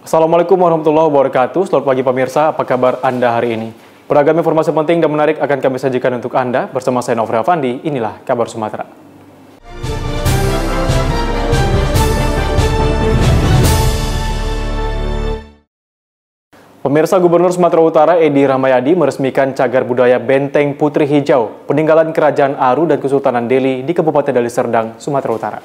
Assalamualaikum warahmatullahi wabarakatuh. Selamat pagi pemirsa, apa kabar Anda hari ini? Beragam informasi penting dan menarik akan kami sajikan untuk Anda. Bersama saya Nofri Afandi, inilah Kabar Sumatera. Pemirsa, Gubernur Sumatera Utara Edi Rahmayadi meresmikan cagar budaya Benteng Putri Hijau, peninggalan Kerajaan Aru dan Kesultanan Delhi di Kabupaten Deli Serdang, Sumatera Utara.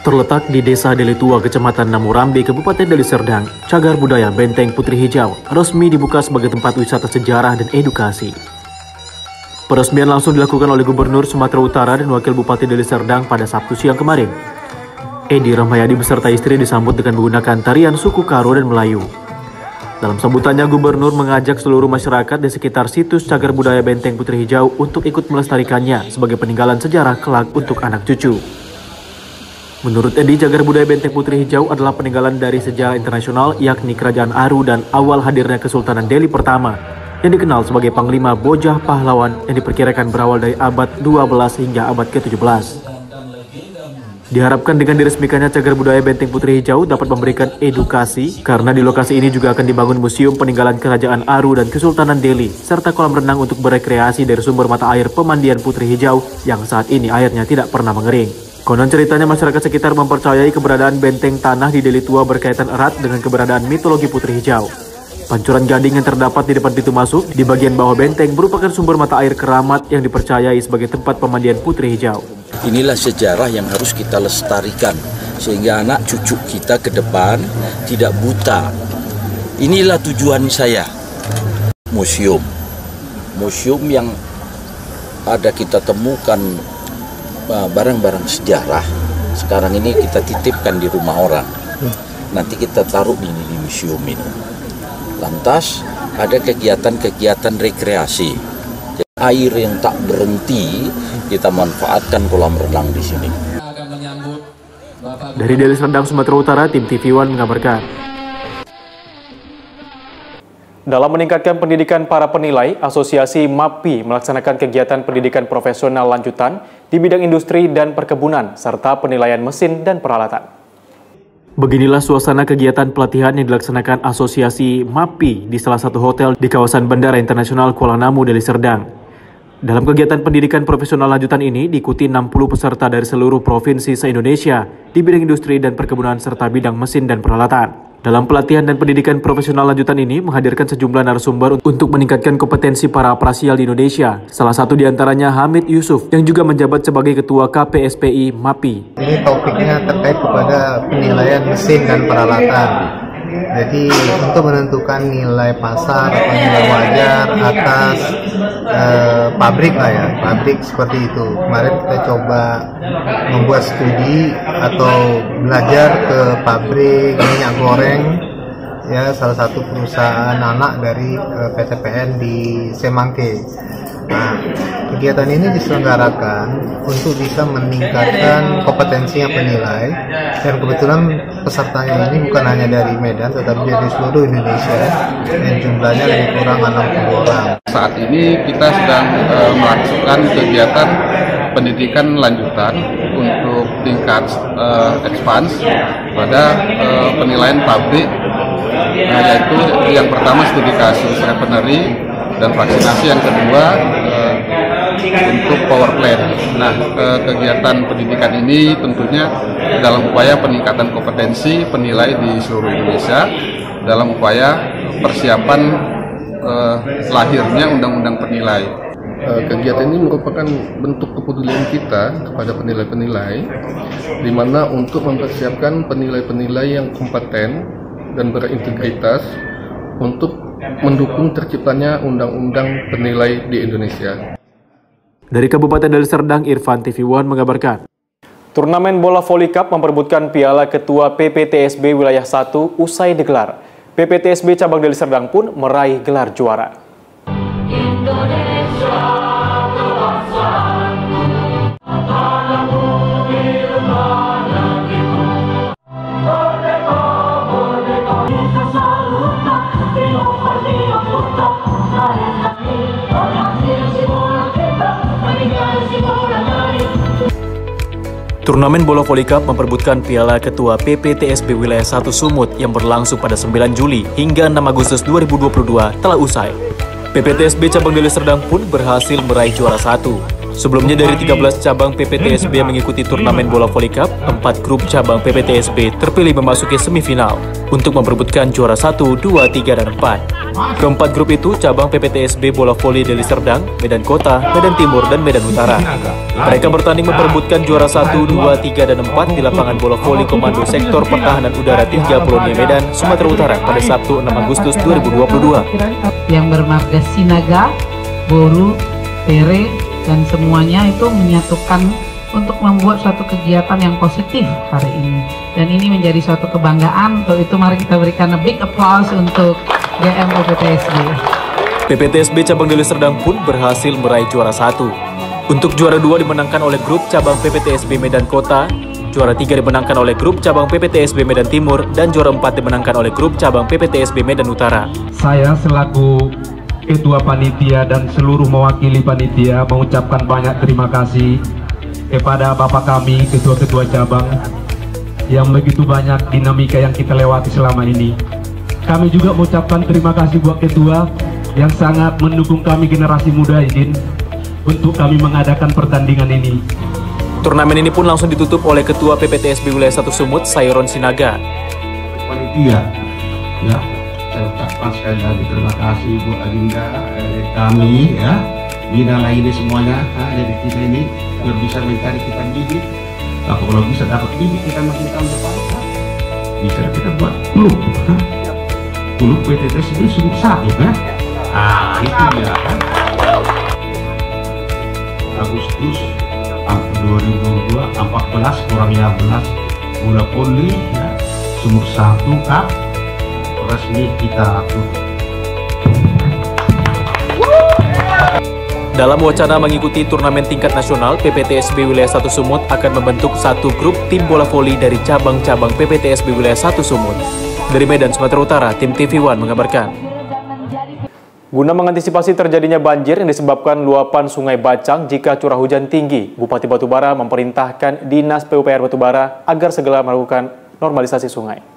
Terletak di Desa Deli Tua, Kecamatan Namurambi, Kabupaten Deli Serdang, cagar budaya Benteng Putri Hijau resmi dibuka sebagai tempat wisata sejarah dan edukasi. Peresmian langsung dilakukan oleh Gubernur Sumatera Utara dan Wakil Bupati Deli Serdang pada Sabtu siang kemarin. Edi Rahmayadi beserta istri disambut dengan menggunakan tarian suku Karo dan Melayu. Dalam sambutannya, Gubernur mengajak seluruh masyarakat di sekitar situs cagar budaya Benteng Putri Hijau untuk ikut melestarikannya sebagai peninggalan sejarah kelak untuk anak cucu. Menurut Edi, cagar budaya Benteng Putri Hijau adalah peninggalan dari sejarah internasional, yakni Kerajaan Aru dan awal hadirnya Kesultanan Delhi pertama, yang dikenal sebagai Panglima Bojah Pahlawan yang diperkirakan berawal dari abad 12 hingga abad ke-17. Diharapkan dengan diresmikannya cagar budaya Benteng Putri Hijau dapat memberikan edukasi, karena di lokasi ini juga akan dibangun museum peninggalan Kerajaan Aru dan Kesultanan Delhi, serta kolam renang untuk berekreasi dari sumber mata air pemandian Putri Hijau yang saat ini airnya tidak pernah mengering. Konon ceritanya masyarakat sekitar mempercayai keberadaan benteng tanah di Deli Tua berkaitan erat dengan keberadaan mitologi Putri Hijau. Pancuran gading yang terdapat di depan pintu masuk di bagian bawah benteng merupakan sumber mata air keramat yang dipercayai sebagai tempat pemandian Putri Hijau. Inilah sejarah yang harus kita lestarikan sehingga anak cucu kita ke depan tidak buta. Inilah tujuan saya. Museum yang ada kita temukan barang-barang sejarah, sekarang ini kita titipkan di rumah orang. Nanti kita taruh di museum ini. Lantas ada kegiatan-kegiatan rekreasi. Air yang tak berhenti kita manfaatkan kolam renang di sini. Dari Deli Serdang, Sumatera Utara, tim TV One mengabarkan. Dalam meningkatkan pendidikan para penilai, Asosiasi MAPI melaksanakan kegiatan pendidikan profesional lanjutan di bidang industri dan perkebunan, serta penilaian mesin dan peralatan. Beginilah suasana kegiatan pelatihan yang dilaksanakan Asosiasi MAPI di salah satu hotel di kawasan Bandara Internasional Kuala Namu, Deli Serdang. Dalam kegiatan pendidikan profesional lanjutan ini diikuti 60 peserta dari seluruh provinsi se-Indonesia di bidang industri dan perkebunan serta bidang mesin dan peralatan. Dalam pelatihan dan pendidikan profesional lanjutan ini menghadirkan sejumlah narasumber untuk meningkatkan kompetensi para aprasial di Indonesia. Salah satu diantaranya Hamid Yusuf yang juga menjabat sebagai Ketua KPSPI MAPI. Ini topiknya terkait kepada penilaian mesin dan peralatan. Jadi untuk menentukan nilai pasar atau nilai wajar atas pabrik lah ya, pabrik seperti itu. Kemarin kita coba membuat studi atau belajar ke pabrik minyak goreng, ya salah satu perusahaan anak dari PTPN di Semangke. Nah, kegiatan ini diselenggarakan untuk bisa meningkatkan kompetensi yang penilai, dan kebetulan pesertanya ini bukan hanya dari Medan tetapi dari seluruh Indonesia dan jumlahnya lebih kurang 60 orang. Saat ini kita sedang melakukan kegiatan pendidikan lanjutan untuk tingkat advance pada penilaian pabrik, yaitu yang pertama studi kasus refinery dan vaksinasi, yang kedua untuk power plant. Nah, kegiatan pendidikan ini tentunya dalam upaya peningkatan kompetensi penilai di seluruh Indonesia dalam upaya persiapan lahirnya undang-undang penilai. Kegiatan ini merupakan bentuk kepedulian kita kepada penilai-penilai, di mana untuk mempersiapkan penilai-penilai yang kompeten dan berintegritas untuk mendukung terciptanya undang-undang penilai di Indonesia. Dari Kabupaten Deli Serdang, Irfan TV One mengabarkan. Turnamen bola voli cup memperebutkan piala Ketua PPTSB Wilayah 1 usai digelar. PPTSB cabang Deli Serdang pun meraih gelar juara. Turnamen Bola Voli Cup memperebutkan Piala Ketua PPTSB Wilayah 1 Sumut yang berlangsung pada 9 Juli hingga 6 Agustus 2022 telah usai. PPTSB Cabang Deli Serdang pun berhasil meraih juara 1. Sebelumnya dari 13 cabang PPTSB yang mengikuti turnamen Bola Voli Cup, 4 grup cabang PPTSB terpilih memasuki semifinal untuk memperebutkan juara 1, 2, 3, dan 4. Keempat grup itu cabang PPTSB Bola Voli Deli Serdang, Medan Kota, Medan Timur, dan Medan Utara. Mereka bertanding memperebutkan juara 1, 2, 3, dan 4 di lapangan Bola Voli Komando Sektor Pertahanan Udara 3 Polonia Medan, Sumatera Utara pada Sabtu 6 Agustus 2022. Yang bermarga Sinaga, Boru, Tere, dan semuanya itu menyatukan untuk membuat suatu kegiatan yang positif hari ini. Dan ini menjadi suatu kebanggaan. Untuk itu mari kita berikan a big applause untuk GM PPTSB. PPTSB Cabang Deli Serdang pun berhasil meraih juara 1. Untuk juara 2 dimenangkan oleh grup cabang PPTSB Medan Kota, juara 3 dimenangkan oleh grup cabang PPTSB Medan Timur, dan juara 4 dimenangkan oleh grup cabang PPTSB Medan Utara. Saya selaku Ketua Panitia dan seluruh mewakili Panitia mengucapkan banyak terima kasih kepada Bapak kami, Ketua-Ketua Cabang, yang begitu banyak dinamika yang kita lewati selama ini. Kami juga mengucapkan terima kasih buat Ketua yang sangat mendukung kami generasi muda ini untuk kami mengadakan pertandingan ini. Turnamen ini pun langsung ditutup oleh Ketua PPTSB Wilayah 1 Sumut, Sayron Sinaga. Panitia, ya. Saya ucapkan sekali lagi terima kasih buat agenda kami, ya, bina lainnya semuanya. Jadi kita ini biar bisa mencari kita bibit. Kalau bisa dapat bibit kita masih tahun depan, bisa kita buat klub, klub PPTSB Sumut 1, kan? Itu dia, kan? Agustus 2022, 14 kurang 15 Bola Voli, ya, Sumut 1 Cup resmi kita atur. Dalam wacana mengikuti turnamen tingkat nasional, PPTSB Wilayah 1 Sumut akan membentuk satu grup tim bola voli dari cabang-cabang PPTSB Wilayah 1 Sumut. Dari Medan, Sumatera Utara, tim TV One mengabarkan. Guna mengantisipasi terjadinya banjir yang disebabkan luapan Sungai Bacang jika curah hujan tinggi, Bupati Batubara memerintahkan Dinas PUPR Batubara agar segera melakukan normalisasi sungai.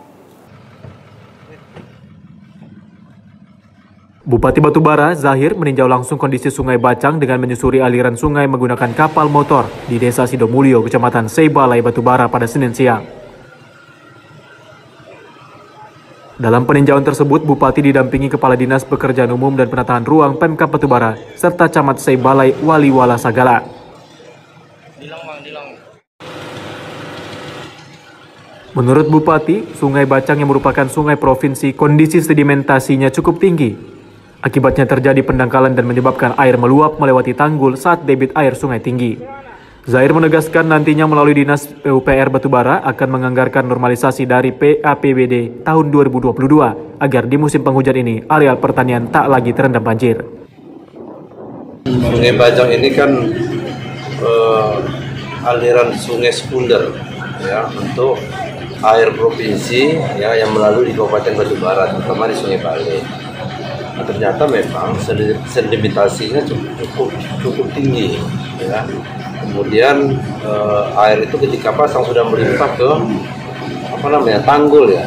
Bupati Batubara, Zahir, meninjau langsung kondisi Sungai Bacang dengan menyusuri aliran sungai menggunakan kapal motor di Desa Sidomulyo, Kecamatan Seibalai, Batubara pada Senin siang. Dalam peninjauan tersebut, Bupati didampingi Kepala Dinas Pekerjaan Umum dan Penataan Ruang Pemkab Batubara, serta Camat Seibalai Waliwala Sagala. Menurut Bupati, Sungai Bacang yang merupakan sungai provinsi, kondisi sedimentasinya cukup tinggi. Akibatnya terjadi pendangkalan dan menyebabkan air meluap melewati tanggul saat debit air sungai tinggi. Zahir menegaskan nantinya melalui Dinas PUPR Batubara akan menganggarkan normalisasi dari PAPBD tahun 2022 agar di musim penghujan ini areal pertanian tak lagi terendam banjir. Sungai Bacang ini kan aliran sungai sekunder, ya, untuk air provinsi, ya, yang melalui di Kabupaten Batubara, terutama di Sungai Bale. Nah, ternyata memang sedimentasinya cukup tinggi, ya. Kemudian air itu ketika pasang sudah melimpah ke tanggul, ya.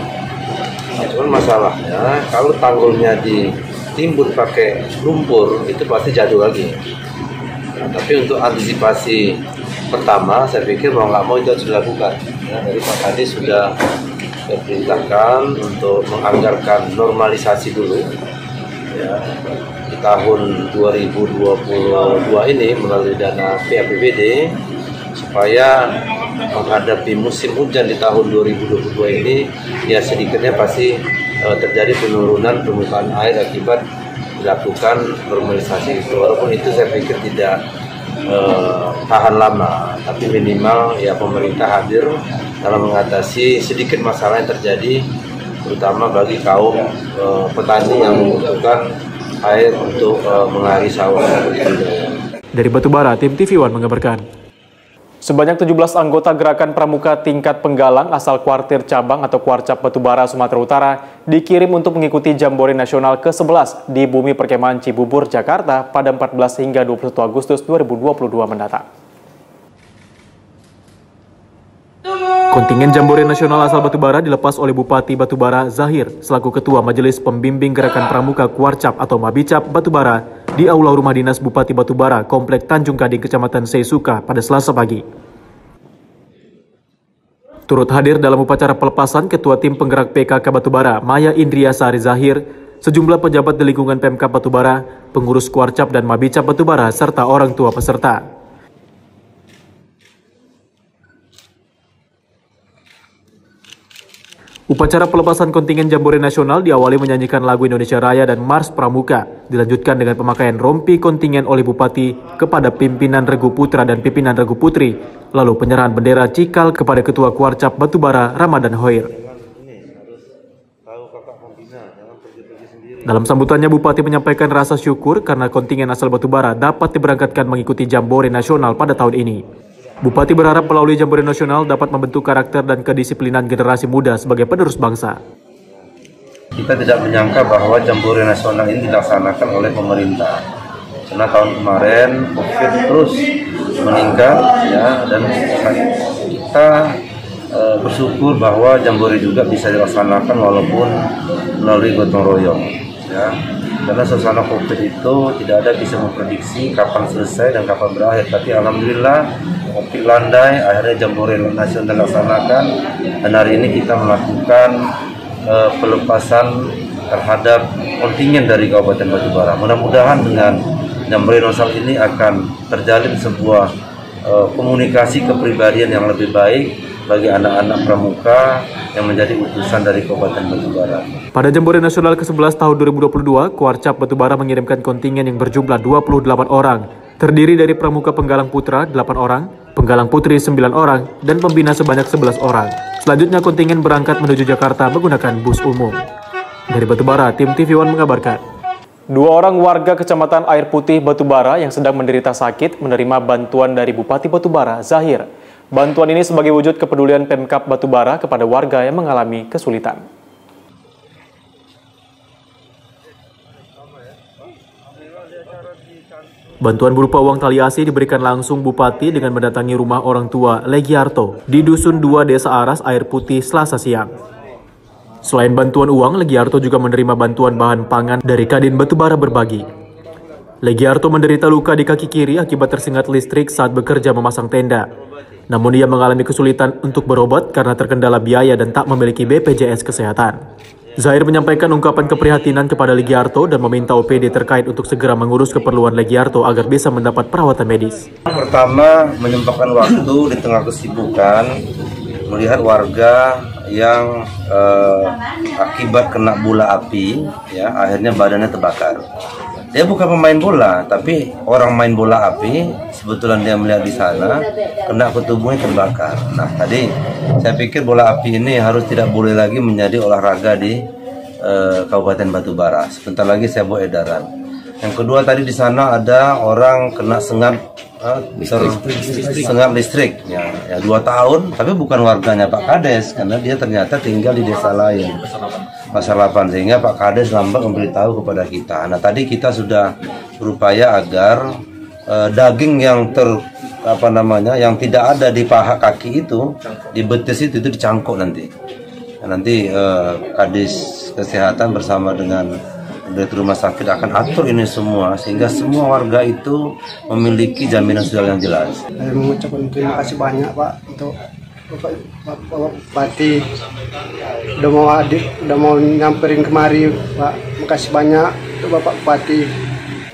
Nah, cuman masalahnya kalau tanggulnya ditimbun pakai lumpur itu pasti jatuh lagi. Nah, tapi untuk antisipasi pertama, saya pikir mau nggak mau itu harus dilakukan. Ya, dari Pak Kadis sudah diperintahkan untuk menganggarkan normalisasi dulu. Ya, di tahun 2022 ini melalui dana PAPBD supaya menghadapi musim hujan di tahun 2022 ini, ya sedikitnya pasti terjadi penurunan permukaan air akibat dilakukan normalisasi itu. Walaupun itu saya pikir tidak tahan lama, tapi minimal ya pemerintah hadir dalam mengatasi sedikit masalah yang terjadi, terutama bagi kaum petani yang membutuhkan air untuk mengairi sawah. Dari Batubara, tim TV One mengabarkan. Sebanyak 17 anggota Gerakan Pramuka Tingkat Penggalang asal Kuartir Cabang atau Kuarcap Batubara, Sumatera Utara dikirim untuk mengikuti Jambore Nasional ke-11 di Bumi Perkemahan Cibubur, Jakarta pada 14 hingga 21 Agustus 2022 mendatang. Kontingen Jambore Nasional asal Batubara dilepas oleh Bupati Batubara Zahir selaku Ketua Majelis Pembimbing Gerakan Pramuka Kuarcap atau Mabicap Batubara di Aula Rumah Dinas Bupati Batubara, Komplek Tanjung Gading, Kecamatan Seisuka pada Selasa pagi. Turut hadir dalam upacara pelepasan Ketua Tim Penggerak PKK Batubara, Maya Indria Sari Zahir, sejumlah pejabat di lingkungan Pemkab Batubara, pengurus Kuarcap dan Mabicap Batubara, serta orang tua peserta. Upacara pelepasan kontingen Jambore Nasional diawali menyanyikan lagu Indonesia Raya dan Mars Pramuka, dilanjutkan dengan pemakaian rompi kontingen oleh Bupati kepada pimpinan Regu Putra dan pimpinan Regu Putri, lalu penyerahan bendera cikal kepada Ketua Kuarcap Batubara Ramadan Hoir. Dalam sambutannya, Bupati menyampaikan rasa syukur karena kontingen asal Batubara dapat diberangkatkan mengikuti Jambore Nasional pada tahun ini. Bupati berharap melalui Jambore Nasional dapat membentuk karakter dan kedisiplinan generasi muda sebagai penerus bangsa. Kita tidak menyangka bahwa Jambore Nasional ini dilaksanakan oleh pemerintah. Karena tahun kemarin COVID terus meningkat, ya, dan kita bersyukur bahwa Jambore juga bisa dilaksanakan walaupun melalui gotong royong. Ya. Karena suasana COVID itu tidak ada bisa memprediksi kapan selesai dan kapan berakhir. Tapi alhamdulillah COVID landai, akhirnya Jambore Nasional dilaksanakan, dan hari ini kita melakukan pelepasan terhadap kontingen dari Kabupaten Batubara. Mudah-mudahan dengan Jambore Nasional ini akan terjalin sebuah komunikasi kepribadian yang lebih baik bagi anak-anak pramuka yang menjadi utusan dari Kabupaten Batubara. Pada Jambore Nasional ke-11 tahun 2022, Kuarcap Batubara mengirimkan kontingen yang berjumlah 28 orang, terdiri dari pramuka penggalang putra 8 orang, penggalang putri 9 orang, dan pembina sebanyak 11 orang. Selanjutnya kontingen berangkat menuju Jakarta menggunakan bus umum. Dari Batubara, tim TV One mengabarkan. 2 orang warga Kecamatan Air Putih Batubara yang sedang menderita sakit menerima bantuan dari Bupati Batubara Zahir. Bantuan ini sebagai wujud kepedulian Pemkab Batubara kepada warga yang mengalami kesulitan. Bantuan berupa uang tali asi diberikan langsung Bupati dengan mendatangi rumah orang tua Legiarto di Dusun 2 Desa Aras Air Putih Selasa siang. Selain bantuan uang, Legiarto juga menerima bantuan bahan pangan dari Kadin Batubara Berbagi. Legiarto menderita luka di kaki kiri akibat tersengat listrik saat bekerja memasang tenda. Namun ia mengalami kesulitan untuk berobat karena terkendala biaya dan tak memiliki BPJS Kesehatan. Zahir menyampaikan ungkapan keprihatinan kepada Legiarto dan meminta OPD terkait untuk segera mengurus keperluan Legiarto agar bisa mendapat perawatan medis. Pertama, menyempatkan waktu di tengah kesibukan melihat warga yang akibat kena bola api, ya, akhirnya badannya terbakar. Dia bukan pemain bola, tapi orang main bola api. Sebetulnya dia melihat di sana, kena ke tubuhnya terbakar. Nah, tadi saya pikir bola api ini harus tidak boleh lagi menjadi olahraga di Kabupaten Batubara. Sebentar lagi saya buat edaran. Yang kedua, tadi di sana ada orang kena sengat listrik, ya 2 tahun, tapi bukan warganya Pak Kades, karena dia ternyata tinggal di desa lain, Pasar 8, sehingga Pak Kades lambat memberitahu kepada kita. Nah, tadi kita sudah berupaya agar daging yang yang tidak ada di paha kaki itu, di betis itu dicangkuk nanti. Nah, nanti Kadis Kesehatan bersama dengan Direktur Rumah Sakit akan atur ini semua sehingga semua warga itu memiliki jaminan sosial yang jelas. Saya mengucapkan terima kasih banyak Pak untuk Bapak Bupati udah mau nyamperin kemari Pak. Makasih banyak untuk Bapak Bupati.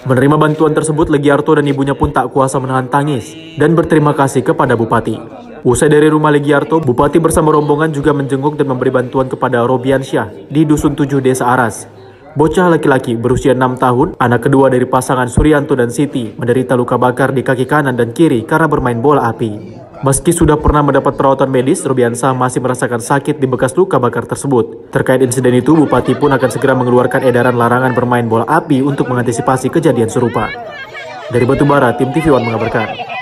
Menerima bantuan tersebut, Legiarto dan ibunya pun tak kuasa menahan tangis dan berterima kasih kepada Bupati. Usai dari rumah Legiarto, Bupati bersama rombongan juga menjenguk dan memberi bantuan kepada Robiansyah di Dusun 7 Desa Aras. Bocah laki-laki berusia 6 tahun, anak kedua dari pasangan Suryanto dan Siti, menderita luka bakar di kaki kanan dan kiri karena bermain bola api. Meski sudah pernah mendapat perawatan medis, Robiansyah masih merasakan sakit di bekas luka bakar tersebut. Terkait insiden itu, Bupati pun akan segera mengeluarkan edaran larangan bermain bola api untuk mengantisipasi kejadian serupa. Dari Batubara, tim TV One mengabarkan.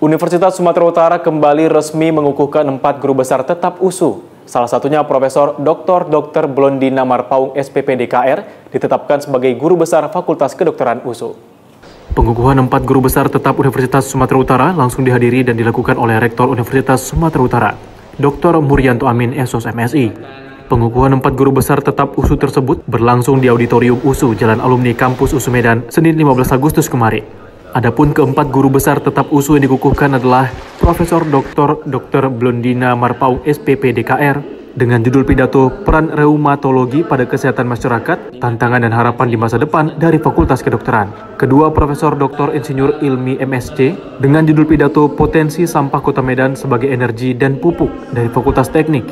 Universitas Sumatera Utara kembali resmi mengukuhkan 4 guru besar tetap USU. Salah satunya Profesor Dr. Blondina Marpaung SPP DKR ditetapkan sebagai guru besar Fakultas Kedokteran USU. Pengukuhan 4 guru besar tetap Universitas Sumatera Utara langsung dihadiri dan dilakukan oleh Rektor Universitas Sumatera Utara. Dr. Muryanto Amin, Esos MSI. Pengukuhan 4 guru besar tetap USU tersebut berlangsung di Auditorium USU Jalan Alumni Kampus USU Medan, Senin 15 Agustus kemarin. Adapun keempat guru besar tetap USU yang dikukuhkan adalah Profesor Dr. Blondina Marpaung, SPP DKR, dengan judul pidato Peran Reumatologi pada Kesehatan Masyarakat, Tantangan dan Harapan di Masa Depan dari Fakultas Kedokteran. Kedua, Profesor Dr. Insinyur Ilmi MSc dengan judul pidato Potensi Sampah Kota Medan sebagai Energi dan Pupuk dari Fakultas Teknik.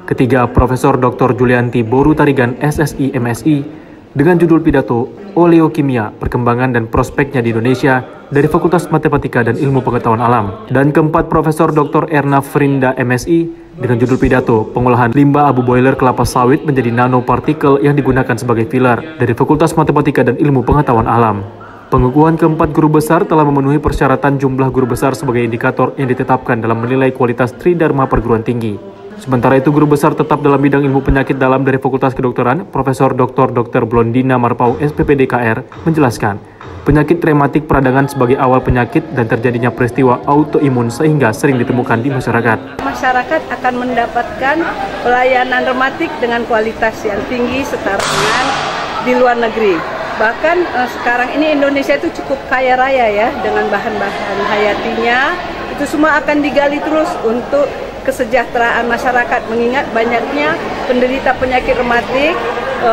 Ketiga, Profesor Dr. Julianti Boru Tarigan SSI MSI dengan judul pidato Oleokimia, Perkembangan dan Prospeknya di Indonesia dari Fakultas Matematika dan Ilmu Pengetahuan Alam. Dan keempat, Profesor Dr. Erna Frinda MSI dengan judul pidato Pengolahan Limbah Abu Boiler Kelapa Sawit menjadi Nanopartikel yang digunakan sebagai filler dari Fakultas Matematika dan Ilmu Pengetahuan Alam. Pengukuhan keempat guru besar telah memenuhi persyaratan jumlah guru besar sebagai indikator yang ditetapkan dalam menilai kualitas Tridharma perguruan tinggi. Sementara itu, guru besar tetap dalam bidang ilmu penyakit dalam dari Fakultas Kedokteran, Profesor Dr. Blondina Marpaung, SPP DKR, menjelaskan penyakit rematik peradangan sebagai awal penyakit dan terjadinya peristiwa autoimun sehingga sering ditemukan di masyarakat. Masyarakat akan mendapatkan pelayanan rematik dengan kualitas yang tinggi setara dengan di luar negeri. Bahkan sekarang ini Indonesia itu cukup kaya raya ya dengan bahan-bahan hayatinya. Itu semua akan digali terus untuk kesejahteraan masyarakat, mengingat banyaknya penderita penyakit rematik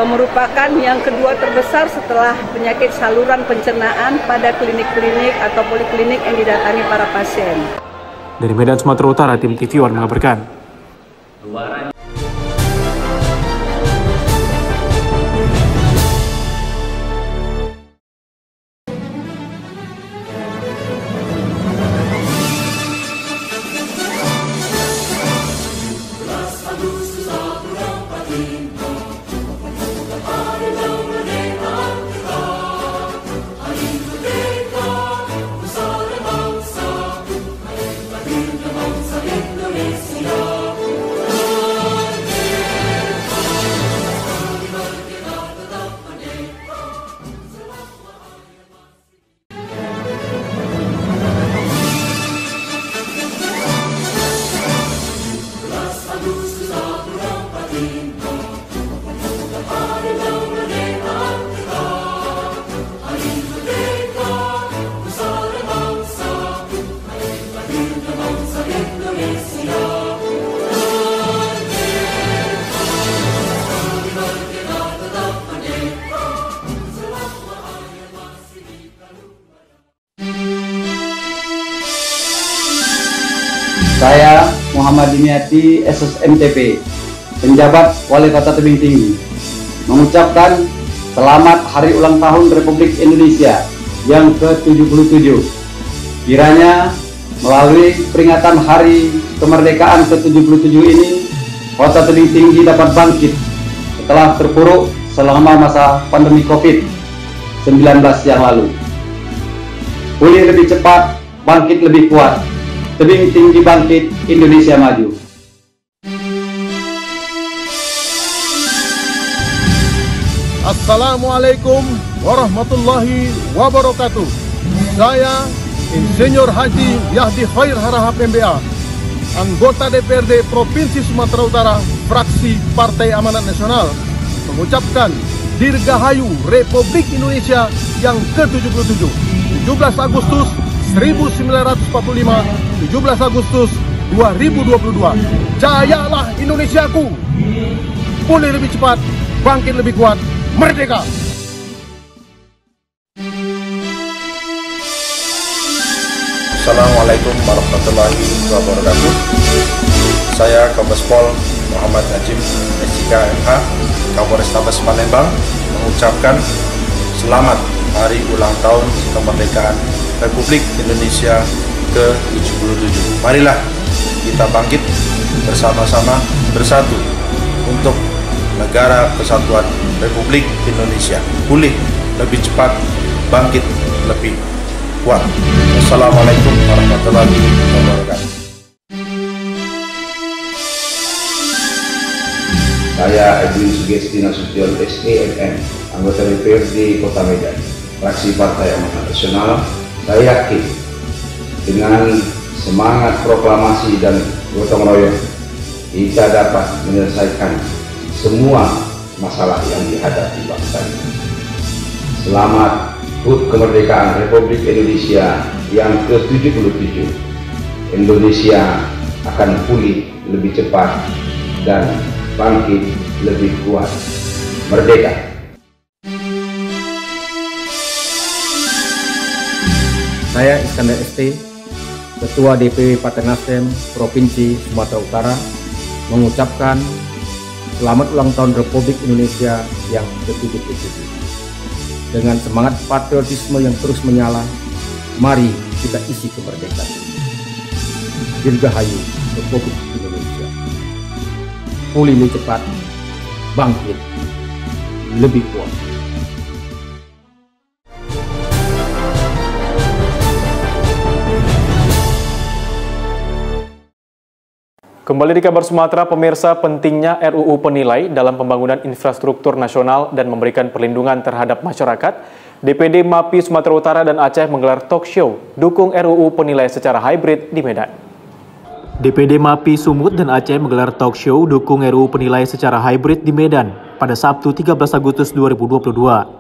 merupakan yang kedua terbesar setelah penyakit saluran pencernaan pada klinik-klinik atau poliklinik yang didatangi para pasien. Dari Medan, Sumatera Utara, tim TV One mengabarkan. Saya Muhammad Dimiati, SSMTP, penjabat Wali Kota Tebing Tinggi, mengucapkan selamat Hari Ulang Tahun Republik Indonesia yang ke-77. Kiranya melalui peringatan Hari Kemerdekaan ke-77 ini, Kota Tebing Tinggi dapat bangkit setelah terpuruk selama masa pandemi COVID-19 yang lalu. Pulih lebih cepat, bangkit lebih kuat. Tebing Tinggi bangkit, Indonesia maju. Assalamualaikum warahmatullahi wabarakatuh. Saya Insinyur Haji Yahdi Khair Harahap MBA, anggota DPRD Provinsi Sumatera Utara, fraksi Partai Amanat Nasional, mengucapkan Dirgahayu Republik Indonesia yang ke-77, 17 Agustus 1945, 17 Agustus 2022. Jayalah Indonesiaku, pulih lebih cepat, bangkit lebih kuat, merdeka! Assalamualaikum warahmatullahi wabarakatuh. Saya Kombes Pol Muhammad Najim, SIK MH, Kapolrestabes Palembang, mengucapkan selamat Hari Ulang Tahun Kemerdekaan Republik Indonesia ke-77. Marilah kita bangkit bersama-sama, bersatu untuk negara kesatuan Republik Indonesia. Pulih lebih cepat, bangkit lebih kuat. Wassalamualaikum warahmatullahi wabarakatuh. Saya Edwin Sugesti Nasution SEMM, anggota DPRD Kota Medan, fraksi Partai Amanat Nasional. Saya yakin dengan semangat proklamasi dan gotong royong, kita dapat menyelesaikan semua masalah yang dihadapi bangsa ini. Selamat HUT Kemerdekaan Republik Indonesia yang ke-77. Indonesia akan pulih lebih cepat dan bangkit lebih kuat. Merdeka! Saya Iskandar ST, Ketua DPW Partai Nasdem Provinsi Sumatera Utara, mengucapkan selamat ulang tahun Republik Indonesia yang ke-77. Dengan semangat patriotisme yang terus menyala, mari kita isi kemerdekaan. Dirgahayu Republik Indonesia. Pulih lebih cepat, bangkit lebih kuat. Kembali di kabar Sumatera, pemirsa, pentingnya RUU Penilai dalam pembangunan infrastruktur nasional dan memberikan perlindungan terhadap masyarakat, DPD MAPI Sumatera Utara dan Aceh menggelar talk show dukung RUU Penilai secara hybrid di Medan. DPD MAPI Sumut dan Aceh menggelar talk show dukung RUU Penilai secara hybrid di Medan pada Sabtu 13 Agustus 2022.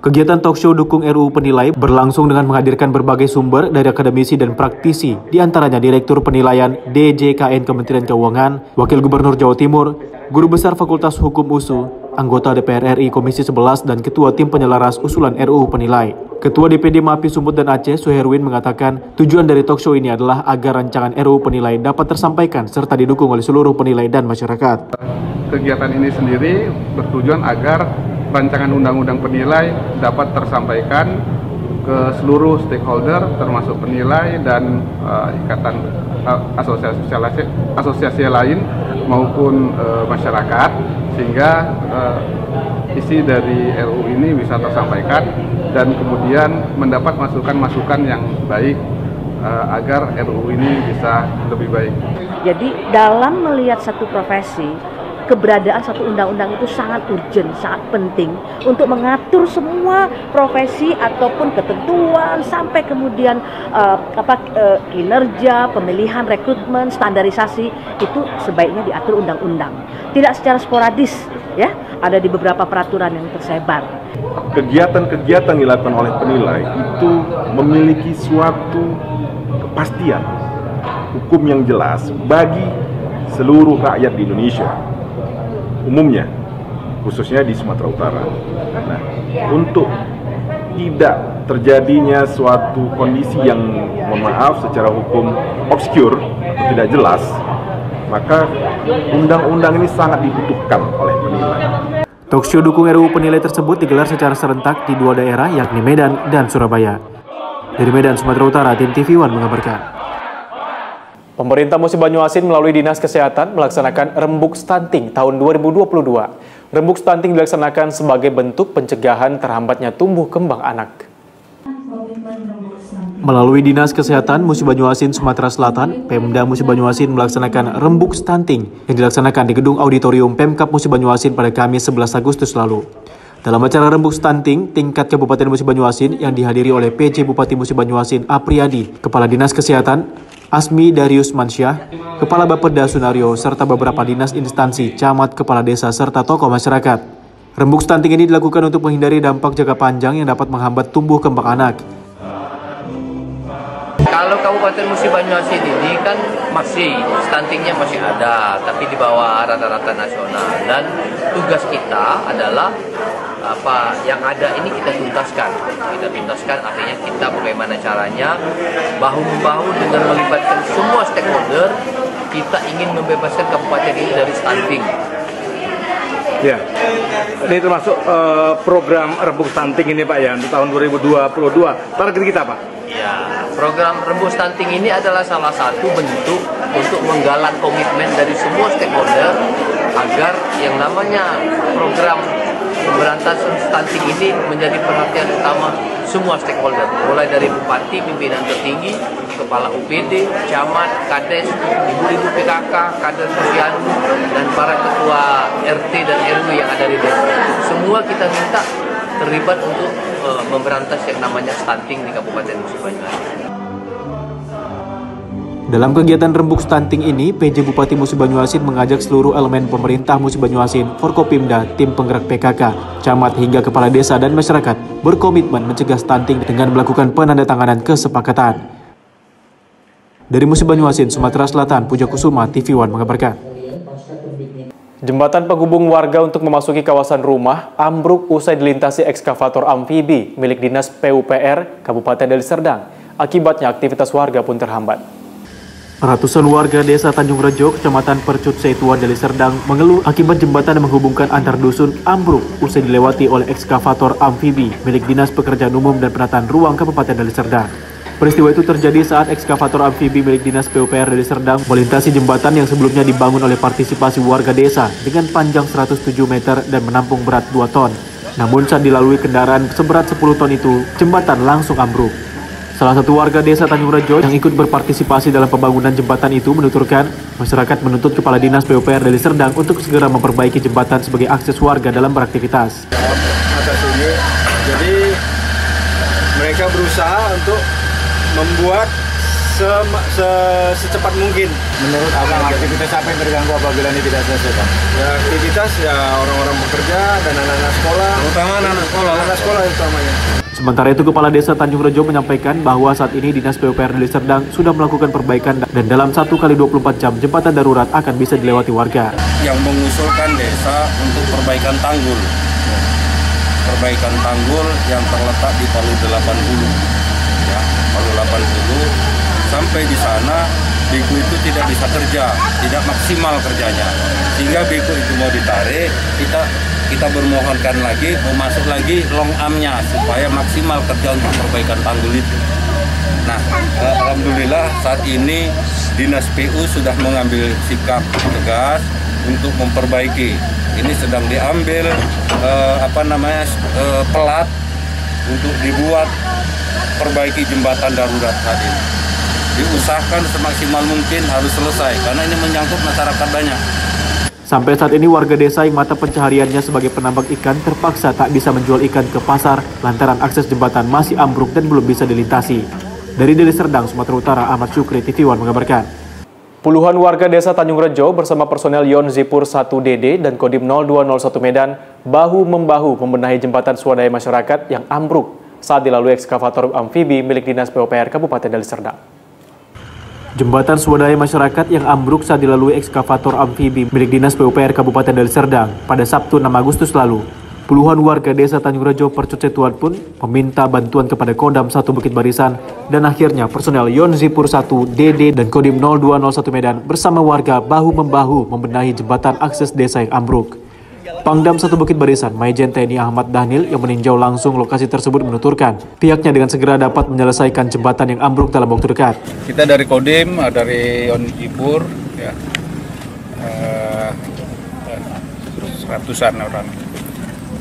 Kegiatan talk show dukung RUU Penilai berlangsung dengan menghadirkan berbagai sumber dari akademisi dan praktisi, diantaranya Direktur Penilaian DJKN Kementerian Keuangan, Wakil Gubernur Jawa Timur, Guru Besar Fakultas Hukum USU, anggota DPR RI Komisi 11 dan Ketua Tim Penyelaras Usulan RUU Penilai. Ketua DPD MAPI Sumut dan Aceh, Suherwin, mengatakan tujuan dari talk show ini adalah agar rancangan RUU Penilai dapat tersampaikan serta didukung oleh seluruh penilai dan masyarakat. Kegiatan ini sendiri bertujuan agar rancangan undang-undang penilai dapat tersampaikan ke seluruh stakeholder termasuk penilai dan ikatan asosiasi lain maupun masyarakat, sehingga isi dari RUU ini bisa tersampaikan dan kemudian mendapat masukan-masukan yang baik agar RUU ini bisa lebih baik. Jadi dalam melihat satu profesi, keberadaan satu undang-undang itu sangat urgent, sangat penting untuk mengatur semua profesi ataupun ketentuan sampai kemudian kinerja, pemilihan, rekrutmen, standarisasi itu sebaiknya diatur undang-undang. Tidak secara sporadis, ya, ada di beberapa peraturan yang tersebar. Kegiatan-kegiatan dilakukan oleh penilai itu memiliki suatu kepastian hukum yang jelas bagi seluruh rakyat di Indonesia. Umumnya, khususnya di Sumatera Utara. Nah, untuk tidak terjadinya suatu kondisi yang, mohon maaf, secara hukum obskur atau tidak jelas, maka undang-undang ini sangat dibutuhkan oleh penilai. Talk show dukung RUU Penilai tersebut digelar secara serentak di dua daerah, yakni Medan dan Surabaya. Dari Medan, Sumatera Utara, tim TV One mengabarkan. Pemerintah Musi Banyuasin melalui Dinas Kesehatan melaksanakan rembuk stunting tahun 2022. Rembuk stunting dilaksanakan sebagai bentuk pencegahan terhambatnya tumbuh kembang anak. Melalui Dinas Kesehatan Musi Banyuasin, Sumatera Selatan, Pemda Musi Banyuasin melaksanakan rembuk stunting yang dilaksanakan di Gedung Auditorium Pemkab Musi Banyuasin pada Kamis 11 Agustus lalu. Dalam acara rembuk stunting tingkat Kabupaten Musi Banyuasin yang dihadiri oleh PJ Bupati Musi Banyuasin Apriyadi, Kepala Dinas Kesehatan Asmi Darius Mansyah, Kepala Bapeda Sunario, serta beberapa dinas instansi, camat, kepala desa, serta tokoh masyarakat. Rembuk stunting ini dilakukan untuk menghindari dampak jangka panjang yang dapat menghambat tumbuh kembang anak. Kalau Kabupaten Musi Banyuasin ini kan masih stuntingnya masih ada, tapi di bawah rata-rata nasional, dan tugas kita adalah apa yang ada ini kita tuntaskan. Kita tuntaskan artinya kita bagaimana caranya bahu-membahu dengan melibatkan semua stakeholder, kita ingin membebaskan kabupaten ini dari stunting. Ya, ini termasuk program rembuk stunting ini Pak ya, untuk tahun 2022. Target kita Pak? Ya, program rembuk stunting ini adalah salah satu bentuk untuk menggalang komitmen dari semua stakeholder agar yang namanya program pemberantasan stunting ini menjadi perhatian utama semua stakeholder, mulai dari bupati, pimpinan tertinggi, kepala UPD, camat, kades, ibu-ibu PKK, kader posyandu, dan para ketua RT dan RW yang ada di desa. Semua kita minta terlibat untuk memberantas yang namanya stunting di Kabupaten Musi Banyuasin. Dalam kegiatan rembuk stunting ini, PJ Bupati Musi Banyuasin mengajak seluruh elemen pemerintah Musi Banyuasin, Forkopimda, tim penggerak PKK, camat hingga kepala desa dan masyarakat berkomitmen mencegah stunting dengan melakukan penandatanganan kesepakatan. Dari Musi Banyuasin, Sumatera Selatan, Puja Kusuma, TV One mengabarkan. Jembatan penghubung warga untuk memasuki kawasan rumah ambruk usai dilintasi ekskavator amfibi milik Dinas PUPR Kabupaten Deli Serdang. Akibatnya aktivitas warga pun terhambat. Ratusan warga desa Tanjung Rejo, Kecamatan Percut Setuan, Deli Serdang mengeluh akibat jembatan yang menghubungkan antar dusun ambruk usai dilewati oleh ekskavator amfibi milik Dinas Pekerjaan Umum dan Penataan Ruang Kabupaten Deli Serdang. Peristiwa itu terjadi saat ekskavator amfibi milik Dinas PUPR Deli Serdang melintasi jembatan yang sebelumnya dibangun oleh partisipasi warga desa dengan panjang 107 meter dan menampung berat 2 ton. Namun saat dilalui kendaraan seberat 10 ton itu, jembatan langsung ambruk. Salah satu warga desa Tanjung Rejo yang ikut berpartisipasi dalam pembangunan jembatan itu menuturkan, masyarakat menuntut Kepala Dinas PUPR Deli Serdang untuk segera memperbaiki jembatan sebagai akses warga dalam beraktivitas. Atas ini, jadi mereka berusaha untuk membuat secepat mungkin. Menurut Abang, aktivitas apa yang terganggu apabila ini tidak selesai, Bang? Ya, aktivitas ya orang-orang bekerja dan anak-anak sekolah. Terutama anak sekolah utamanya. Sementara itu, Kepala Desa Tanjung Rejo menyampaikan bahwa saat ini Dinas PUPR Deli Serdang sudah melakukan perbaikan dan dalam 1 kali 24 jam jembatan darurat akan bisa dilewati warga. Yang mengusulkan desa untuk perbaikan tanggul. Perbaikan tanggul yang terletak di Palu 80. Ya, Palu 80 sampai di sana beko itu tidak bisa kerja, tidak maksimal kerjanya. Sehingga beko itu mau ditarik, kita bermohonkan lagi, mau masuk lagi long arm-nya supaya maksimal kerja untuk perbaikan tanggul itu. Nah, alhamdulillah saat ini Dinas PU sudah mengambil sikap tegas untuk memperbaiki. Ini sedang diambil pelat untuk dibuat perbaiki jembatan darurat saat ini. Diusahakan semaksimal mungkin harus selesai karena ini menyangkut masyarakat banyak. Sampai saat ini warga desa yang mata pencahariannya sebagai penambang ikan terpaksa tak bisa menjual ikan ke pasar lantaran akses jembatan masih ambruk dan belum bisa dilintasi. Dari Deli Serdang, Sumatera Utara, Ahmad Syukri, TV One mengabarkan. Puluhan warga desa Tanjung Rejo bersama personel Yon Zipur 1DD dan Kodim 0201 Medan bahu-membahu membenahi jembatan swadaya masyarakat yang ambruk saat dilalui ekskavator amfibi milik Dinas PUPR Kabupaten Deli Serdang. Jembatan swadaya masyarakat yang ambruk saat dilalui ekskavator amfibi milik Dinas PUPR Kabupaten Deli Serdang pada Sabtu 6 Agustus lalu. Puluhan warga desa Tanjung Rejo Percut Setuan pun meminta bantuan kepada Kodam 1 Bukit Barisan dan akhirnya personel Yon Zipur 1 DD dan Kodim 0201 Medan bersama warga bahu-membahu membenahi jembatan akses desa yang ambruk. Pangdam 1 Bukit Barisan, Majen TNI Ahmad Dhanil yang meninjau langsung lokasi tersebut menuturkan pihaknya dengan segera dapat menyelesaikan jembatan yang ambruk dalam waktu dekat. Kita dari Kodim, dari Yon Zipur, ya, ratusan orang.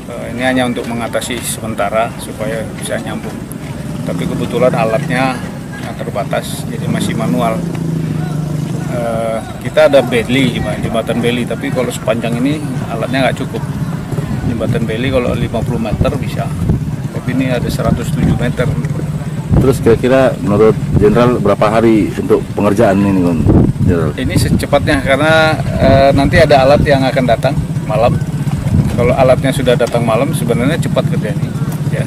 Ini hanya untuk mengatasi sementara supaya bisa nyambung. Tapi kebetulan alatnya terbatas, jadi masih manual. Kita ada beli, jembatan beli, tapi kalau sepanjang ini alatnya nggak cukup. Jembatan beli kalau 50 meter bisa, tapi ini ada 107 meter. Terus kira-kira menurut Jenderal berapa hari untuk pengerjaan ini, Jenderal? Ini secepatnya karena nanti ada alat yang akan datang malam. Kalau alatnya sudah datang malam sebenarnya cepat kerjanya, ya.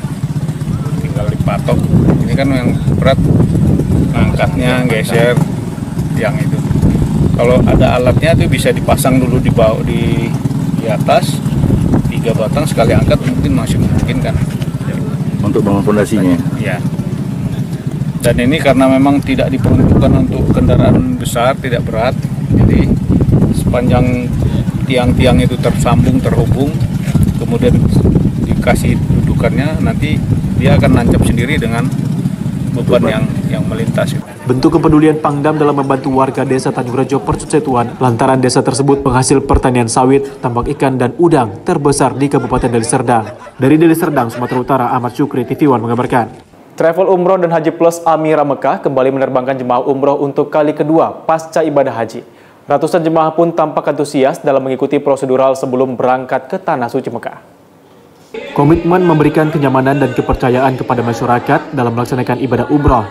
Tinggal dipatok. Ini kan yang berat, angkatnya, geser, yang itu. Kalau ada alatnya itu bisa dipasang dulu di bawah di atas 3 batang sekali angkat mungkin masih memungkinkan. Untuk bangun fondasinya. Ya. Dan ini karena memang tidak diperuntukkan untuk kendaraan besar, tidak berat. Jadi sepanjang tiang-tiang itu tersambung, terhubung, kemudian dikasih dudukannya, nanti dia akan nancap sendiri dengan beban yang melintas. Bentuk kepedulian Pangdam dalam membantu warga desa Tanjung Rejo Percut Setuan lantaran desa tersebut penghasil pertanian sawit, tambak ikan dan udang terbesar di Kabupaten Deli Serdang. Dari Deli Serdang, Sumatera Utara, Ahmad Syukri, TV One mengabarkan. Travel Umroh dan Haji Plus Amira Mekah kembali menerbangkan jemaah umroh untuk kali kedua pasca ibadah haji. Ratusan jemaah pun tampak antusias dalam mengikuti prosedural sebelum berangkat ke Tanah Suci Mekah. Komitmen memberikan kenyamanan dan kepercayaan kepada masyarakat dalam melaksanakan ibadah umroh.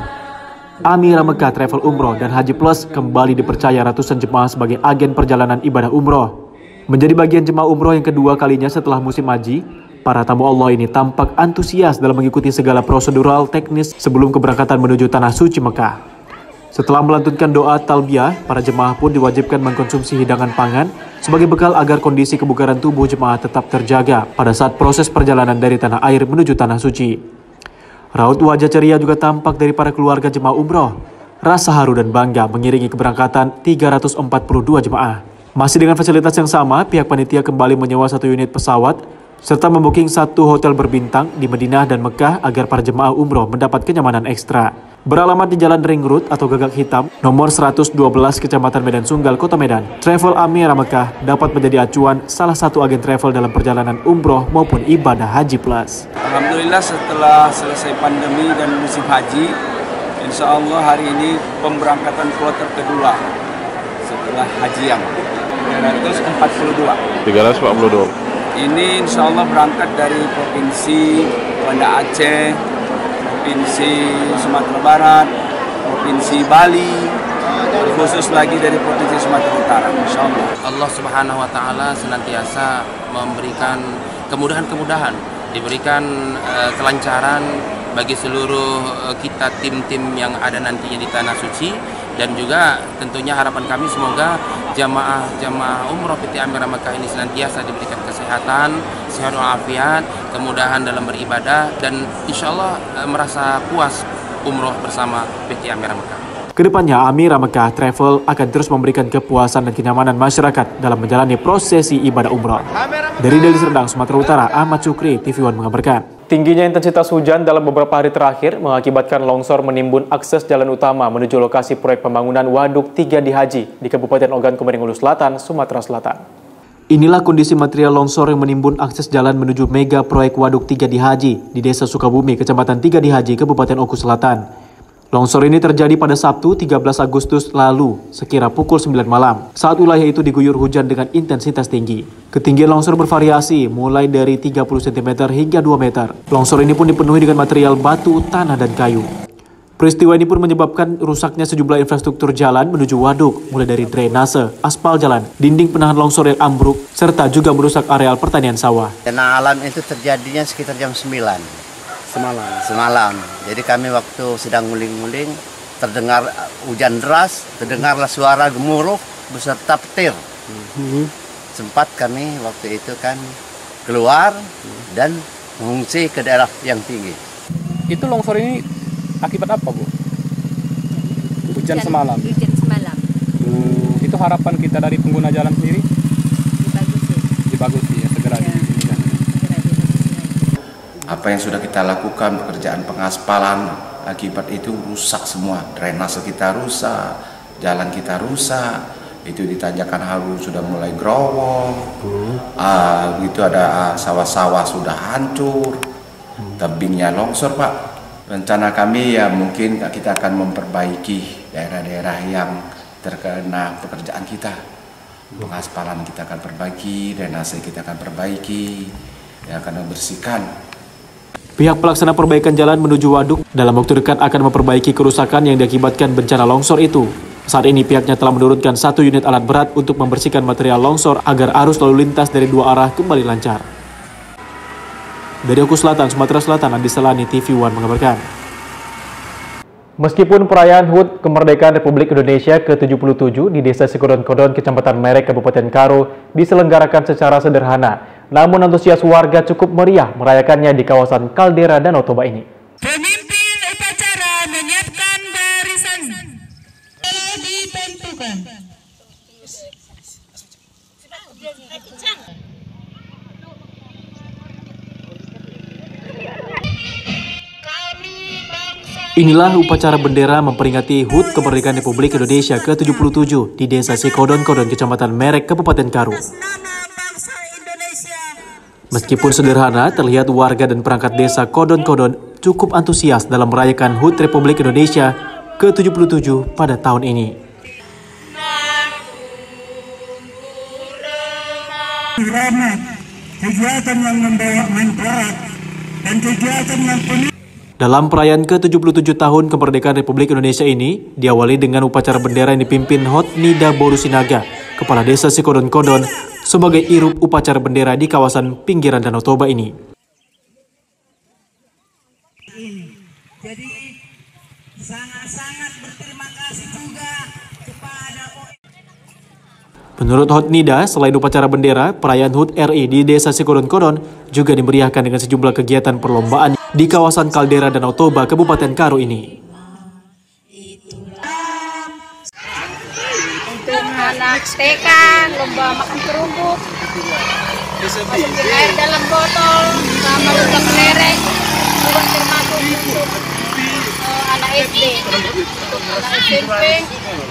Amira Mekah Travel Umroh dan Haji Plus kembali dipercaya ratusan jemaah sebagai agen perjalanan ibadah umroh. Menjadi bagian jemaah umroh yang kedua kalinya setelah musim haji, para tamu Allah ini tampak antusias dalam mengikuti segala prosedural teknis sebelum keberangkatan menuju Tanah Suci Mekah. Setelah melantunkan doa talbiyah, para jemaah pun diwajibkan mengkonsumsi hidangan pangan sebagai bekal agar kondisi kebugaran tubuh jemaah tetap terjaga pada saat proses perjalanan dari tanah air menuju Tanah Suci. Raut wajah ceria juga tampak dari para keluarga jemaah umroh. Rasa haru dan bangga mengiringi keberangkatan 342 jemaah. Masih dengan fasilitas yang sama, pihak panitia kembali menyewa 1 unit pesawat serta membooking 1 hotel berbintang di Madinah dan Mekah agar para jemaah umroh mendapat kenyamanan ekstra. Beralamat di Jalan Ring Road atau Gagak Hitam, nomor 112 Kecamatan Medan Sunggal, Kota Medan, Travel Amira Mekah dapat menjadi acuan salah satu agen travel dalam perjalanan umroh maupun ibadah Haji Plus. Alhamdulillah setelah selesai pandemi dan musim haji, insya Allah hari ini pemberangkatan kloter kedua setelah haji yang 342. Ini insya Allah berangkat dari Provinsi Banda Aceh, Provinsi Sumatera Barat, Provinsi Bali, khusus lagi dari Provinsi Sumatera Utara, insya Allah. Allah Subhanahu Wa Taala senantiasa memberikan kemudahan-kemudahan, diberikan kelancaran bagi seluruh kita tim-tim yang ada nantinya di Tanah Suci, dan juga tentunya harapan kami semoga jamaah umroh PT Amira Mekah ini senantiasa diberikan kesehatan, sehat walafiat, kemudahan dalam beribadah, dan insya Allah merasa puas umroh bersama PT Amira Mekah. Kedepannya, Amira Mekah Travel akan terus memberikan kepuasan dan kenyamanan masyarakat dalam menjalani prosesi ibadah umroh. Dari Deli Serdang, Sumatera Utara, Ahmad Syukri, TV One mengabarkan. Tingginya intensitas hujan dalam beberapa hari terakhir mengakibatkan longsor menimbun akses jalan utama menuju lokasi proyek pembangunan Waduk 3 di Haji di Kabupaten Ogan Komering Ulu Selatan, Sumatera Selatan. Inilah kondisi material longsor yang menimbun akses jalan menuju mega proyek Waduk 3 di Haji di Desa Sukabumi, Kecamatan 3 di Haji, Kabupaten Oku Selatan. Longsor ini terjadi pada Sabtu 13 Agustus lalu sekira pukul 9 malam saat wilayah itu diguyur hujan dengan intensitas tinggi. Ketinggian longsor bervariasi mulai dari 30 cm hingga 2 meter. Longsor ini pun dipenuhi dengan material batu, tanah, dan kayu. Peristiwa ini pun menyebabkan rusaknya sejumlah infrastruktur jalan menuju waduk, mulai dari drainase, aspal jalan, dinding penahan longsor yang ambruk, serta juga merusak areal pertanian sawah. Bencana alam itu terjadinya sekitar jam 9. Semalam. Jadi kami waktu sedang nguling-nguling terdengar hujan deras, terdengarlah suara gemuruh beserta petir. Sempat kami waktu itu kan keluar dan mengungsi ke daerah yang tinggi. Itu longsor ini akibat apa, Bu? Hujan semalam. Hujan semalam. Itu harapan kita dari pengguna jalan sendiri? Dibagusi ya, segera dibersihkan. Apa yang sudah kita lakukan, pekerjaan pengaspalan, akibat itu rusak semua. Drainase kita rusak, jalan kita rusak, itu di Tanjakan Haru sudah mulai growong, itu ada sawah-sawah sudah hancur, tebingnya longsor, Pak. Rencana kami ya mungkin kita akan memperbaiki daerah-daerah yang terkena pekerjaan kita. Pengaspalan kita akan perbaiki, drainase kita akan perbaiki, ya akan membersihkan. Pihak pelaksana perbaikan jalan menuju waduk dalam waktu dekat akan memperbaiki kerusakan yang diakibatkan bencana longsor itu. Saat ini pihaknya telah menurunkan 1 unit alat berat untuk membersihkan material longsor agar arus lalu lintas dari 2 arah kembali lancar. Dari Oku Selatan, Sumatera Selatan, Andi Selani, TV One mengabarkan. Meskipun perayaan HUT Kemerdekaan Republik Indonesia ke-77 di Desa Sikodon-Kodon, Kecamatan Merek, Kabupaten Karo diselenggarakan secara sederhana, namun antusias warga cukup meriah merayakannya di kawasan Kaldera Danau Toba ini. Pemimpin upacara menyiapkan barisan. Ditentukan. Inilah upacara bendera memperingati HUT Kemerdekaan Republik Indonesia ke-77 di Desa Sikodon-Kodon, Kecamatan Merek, Kabupaten Karo. Meskipun sederhana, terlihat warga dan perangkat desa Kodon-Kodon cukup antusias dalam merayakan HUT Republik Indonesia ke-77 pada tahun ini. Kegiatan yang membawa manfaat dan kegiatan yang penuh Dalam perayaan ke-77 tahun kemerdekaan Republik Indonesia ini, diawali dengan upacara bendera yang dipimpin Hotnida Borusinaga, Kepala Desa Sikodon-Kodon, sebagai irup upacara bendera di kawasan pinggiran Danau Toba ini. Jadi sangat-sangat berterima kasih juga kepada Menurut Hotnida, selain upacara bendera, perayaan HUT RI di Desa Sikodon-Kodon juga dimeriahkan dengan sejumlah kegiatan perlombaan di kawasan kaldera Danau Toba, Kabupaten Karo ini. Untuk anak TK, lomba makan kerupuk, masukin air dalam botol, sama lomba kelereng, juga termasuk untuk anak SD, untuk anak SMP,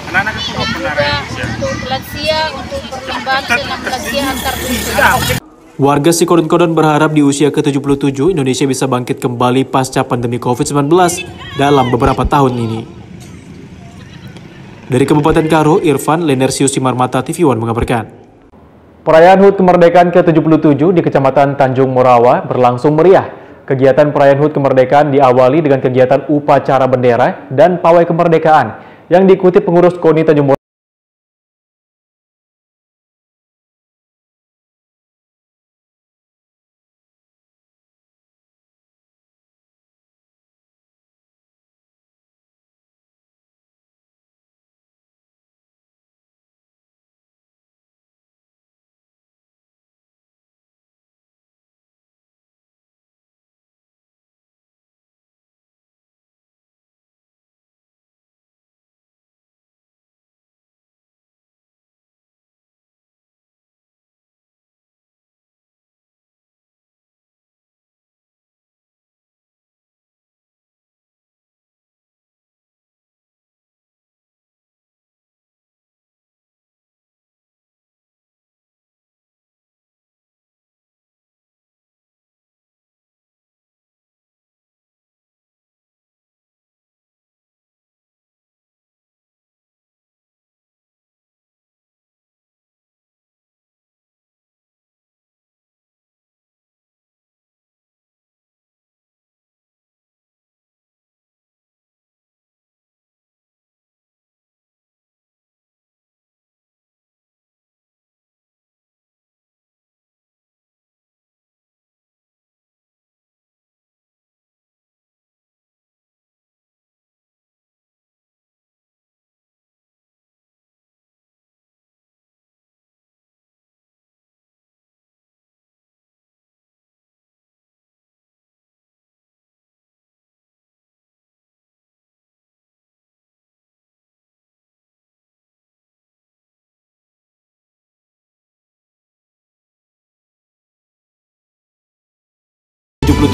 dan juga untuk lansia, untuk perlombaan senam lansia antar dusun. Warga Sikodon-Kodon berharap di usia ke-77 Indonesia bisa bangkit kembali pasca pandemi COVID-19 dalam beberapa tahun ini. Dari Kabupaten Karo, Irfan Lenersius Simarmata TV One mengabarkan. Perayaan HUT kemerdekaan ke-77 di Kecamatan Tanjung Morawa berlangsung meriah. Kegiatan perayaan HUT kemerdekaan diawali dengan kegiatan upacara bendera dan pawai kemerdekaan yang diikuti pengurus KONI Tanjung Morawa.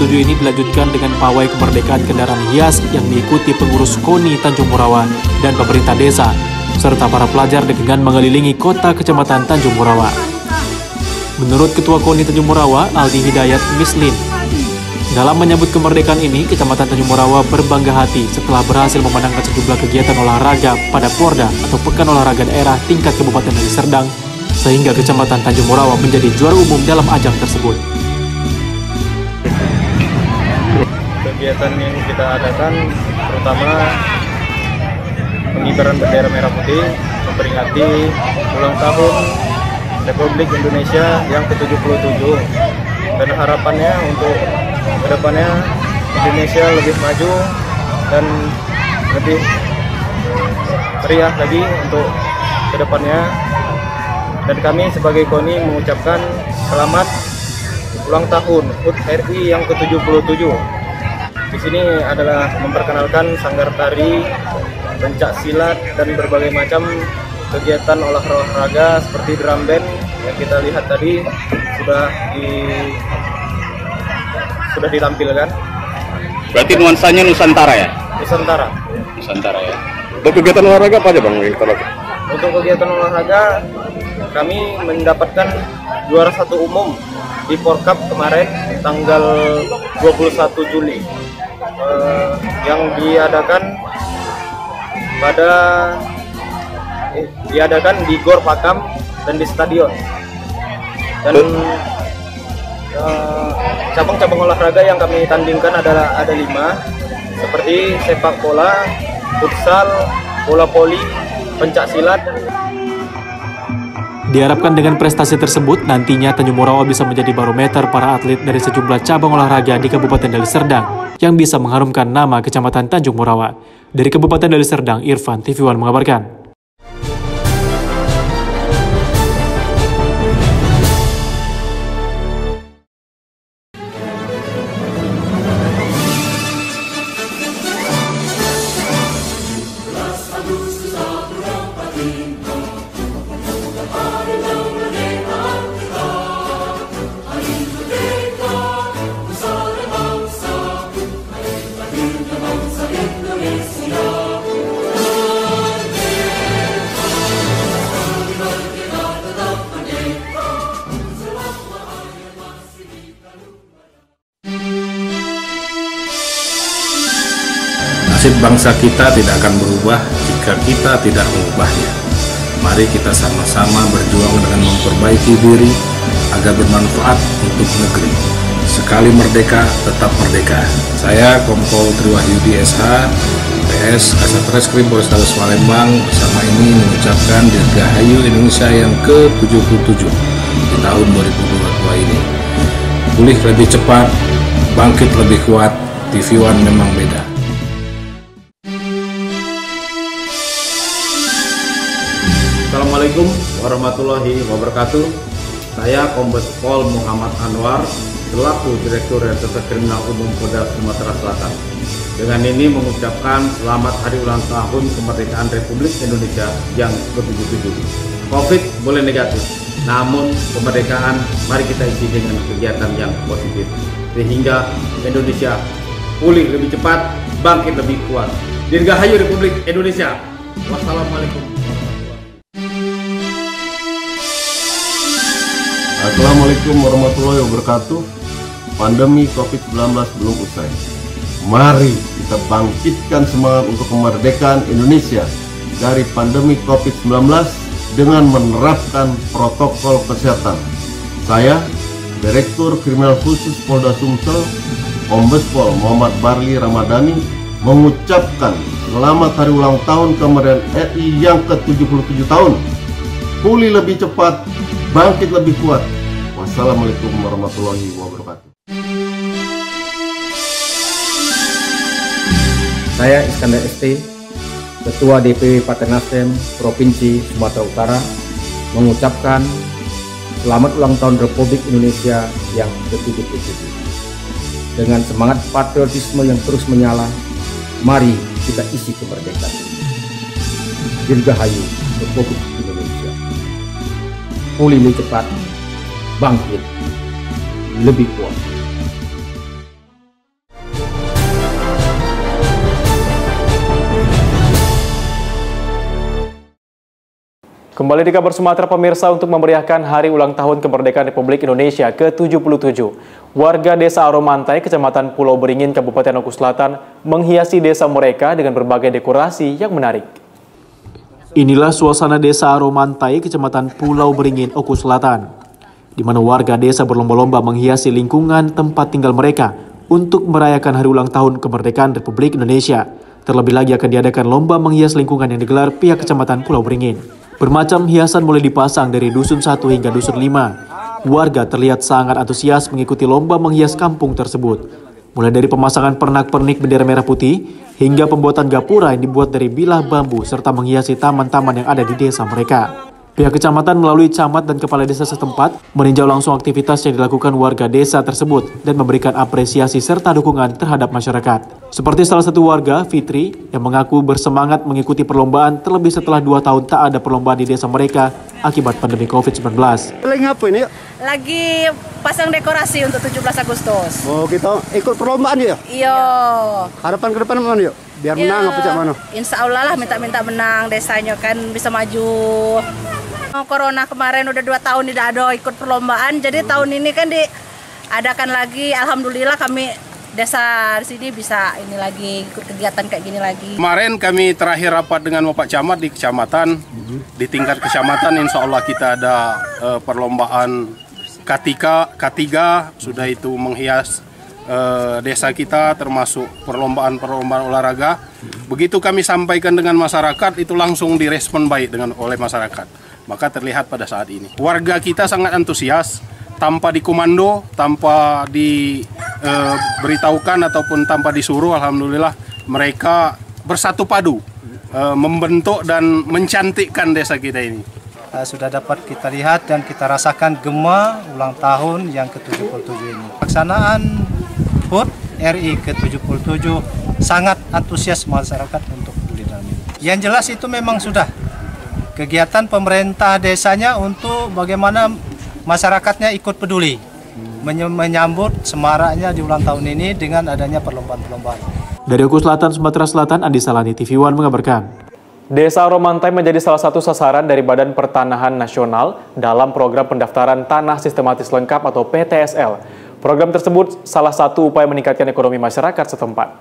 Ini dilanjutkan dengan pawai kemerdekaan kendaraan hias yang diikuti pengurus KONI Tanjung Morawa dan pemerintah desa, serta para pelajar dengan mengelilingi kota Kecamatan Tanjung Morawa. Menurut Ketua KONI Tanjung Morawa, Aldi Hidayat Mislin, dalam menyambut kemerdekaan ini, Kecamatan Tanjung Morawa berbangga hati setelah berhasil memenangkan sejumlah kegiatan olahraga pada Porda atau Pekan Olahraga Daerah tingkat Kabupaten Deli Serdang, sehingga Kecamatan Tanjung Morawa menjadi juara umum dalam ajang tersebut. Kegiatan yang kita adakan terutama pengibaran bendera merah putih memperingati ulang tahun Republik Indonesia yang ke-77, dan harapannya untuk kedepannya Indonesia lebih maju dan lebih meriah lagi untuk kedepannya. Dan kami sebagai KONI mengucapkan selamat ulang tahun HUT RI yang ke-77. Di sini adalah memperkenalkan sanggar tari, pencak silat, dan berbagai macam kegiatan olahraga seperti drum band yang kita lihat tadi sudah ditampilkan. Berarti nuansanya Nusantara ya? Nusantara. Nusantara ya. Untuk kegiatan olahraga apa aja Bang yang kita lakukan? Untuk kegiatan olahraga kami mendapatkan juara 1 umum di Porkap kemarin tanggal 21 Juli. Yang diadakan di Gor Pakam dan di stadion. Dan cabang-cabang olahraga yang kami tandingkan ada 5, seperti sepak bola, futsal, bola voli, pencak silat. Diharapkan dengan prestasi tersebut, nantinya Tanjung Morawa bisa menjadi barometer para atlet dari sejumlah cabang olahraga di Kabupaten Deli Serdang yang bisa mengharumkan nama Kecamatan Tanjung Morawa. Dari Kabupaten Deli Serdang, Irfan, TV One mengabarkan. Nasib bangsa kita tidak akan berubah jika kita tidak mengubahnya. Mari kita sama-sama berjuang dengan memperbaiki diri agar bermanfaat untuk negeri. Sekali merdeka, tetap merdeka. Saya Kompol Triwahyudi SH, PS Kasat Reskrim Polrestabes Palembang bersama ini mengucapkan Dirgahayu Indonesia yang ke-77 di tahun 2022 ini. Pulih lebih cepat, bangkit lebih kuat, TV One memang beda. Assalamualaikum warahmatullahi wabarakatuh. Saya Kombes Pol Muhammad Anwar selaku Direktur Reserse Kriminal Umum Polda Sumatera Selatan. Dengan ini mengucapkan selamat hari ulang tahun kemerdekaan Republik Indonesia yang ke-77. Covid boleh negatif, namun kemerdekaan mari kita isi dengan kegiatan yang positif sehingga Indonesia pulih lebih cepat, bangkit lebih kuat. Dirgahayu Republik Indonesia. Wassalamualaikum. Assalamualaikum warahmatullahi wabarakatuh. Pandemi COVID-19 belum usai. Mari kita bangkitkan semangat untuk kemerdekaan Indonesia dari pandemi COVID-19 dengan menerapkan protokol kesehatan. Saya, Direktur Kriminal Khusus Polda Sumsel, Kombes Pol Muhammad Barli Ramadhani, mengucapkan selamat hari ulang tahun kemerdekaan RI yang ke-77 tahun. Pulih lebih cepat, bangkit lebih kuat. Wassalamualaikum warahmatullahi wabarakatuh. Saya Iskandar ST, Ketua DPW Partai Nasdem Provinsi Sumatera Utara, mengucapkan selamat ulang tahun Republik Indonesia yang ke-77. Dengan semangat patriotisme yang terus menyala, mari kita isi kemerdekaan. Dirgahayu Republik Indonesia. Pulih lebih cepat, bangkit lebih kuat. Kembali di kabar Sumatera pemirsa, untuk memeriahkan hari ulang tahun kemerdekaan Republik Indonesia ke-77. Warga Desa Aromantai, Kecamatan Pulau Beringin, Kabupaten Oku Selatan menghiasi desa mereka dengan berbagai dekorasi yang menarik. Inilah suasana Desa Aromantai, Kecamatan Pulau Beringin, Oku Selatan, di mana warga desa berlomba-lomba menghiasi lingkungan tempat tinggal mereka untuk merayakan hari ulang tahun kemerdekaan Republik Indonesia. Terlebih lagi akan diadakan lomba menghias lingkungan yang digelar pihak Kecamatan Pulau Beringin. Bermacam hiasan mulai dipasang dari Dusun 1 hingga Dusun 5. Warga terlihat sangat antusias mengikuti lomba menghias kampung tersebut. Mulai dari pemasangan pernak-pernik bendera merah putih hingga pembuatan gapura yang dibuat dari bilah bambu serta menghiasi taman-taman yang ada di desa mereka. Pihak kecamatan melalui camat dan kepala desa setempat meninjau langsung aktivitas yang dilakukan warga desa tersebut dan memberikan apresiasi serta dukungan terhadap masyarakat. Seperti salah satu warga, Fitri, yang mengaku bersemangat mengikuti perlombaan terlebih setelah 2 tahun tak ada perlombaan di desa mereka akibat pandemi COVID-19. Lagi apa ini? Lagi pasang dekorasi untuk 17 Agustus. Oh, kita ikut perlombaan ya? Iya. Harapan ke depan mana yuk? Biar menang apa cak mana? Insya Allah lah minta menang, desanya kan bisa maju. Corona kemarin udah 2 tahun tidak ada ikut perlombaan, jadi tahun ini kan diadakan lagi. Alhamdulillah kami desa di sini bisa ini lagi ikut kegiatan kayak gini lagi. Kemarin kami terakhir rapat dengan Bapak Camat di kecamatan, di tingkat kecamatan insya Allah kita ada perlombaan K3, sudah itu menghias desa kita, termasuk perlombaan-perlombaan olahraga. Begitu kami sampaikan dengan masyarakat, itu langsung direspon baik oleh masyarakat. Maka terlihat pada saat ini warga kita sangat antusias, tanpa dikomando, tanpa diberitahukan ataupun tanpa disuruh. Alhamdulillah mereka bersatu padu membentuk dan mencantikkan desa kita ini. Sudah dapat kita lihat dan kita rasakan gema ulang tahun yang ke-77 ini. Pelaksanaan HUT RI ke-77 sangat antusias masyarakat untuk peduli dalam ini. Yang jelas itu memang sudah kegiatan pemerintah desanya untuk bagaimana masyarakatnya ikut peduli menyambut semaraknya di ulang tahun ini dengan adanya perlombaan-perlombaan. Dari Oku Selatan, Sumatera Selatan, Andi Salani, TV One mengabarkan. Desa Romantai menjadi salah satu sasaran dari Badan Pertanahan Nasional dalam program pendaftaran tanah sistematis lengkap atau PTSL. Program tersebut salah satu upaya meningkatkan ekonomi masyarakat setempat.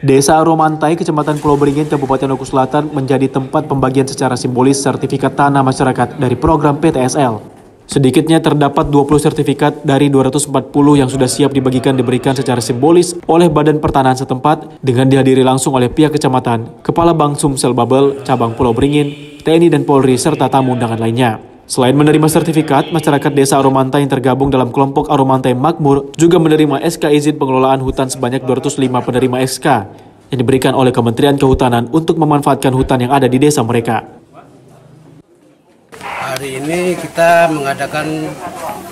Desa Romantai, Kecamatan Pulau Beringin, Kabupaten Oku Selatan menjadi tempat pembagian secara simbolis sertifikat tanah masyarakat dari program PTSL. Sedikitnya terdapat 20 sertifikat dari 240 yang sudah siap diberikan secara simbolis oleh Badan Pertanahan setempat dengan dihadiri langsung oleh pihak kecamatan, Kepala Bank Sumsel Babel, Cabang Pulau Beringin, TNI dan Polri, serta tamu undangan lainnya. Selain menerima sertifikat, masyarakat Desa Aromantai yang tergabung dalam kelompok Aromantai Makmur juga menerima SK izin pengelolaan hutan sebanyak 205 penerima SK yang diberikan oleh Kementerian Kehutanan untuk memanfaatkan hutan yang ada di desa mereka. Hari ini kita mengadakan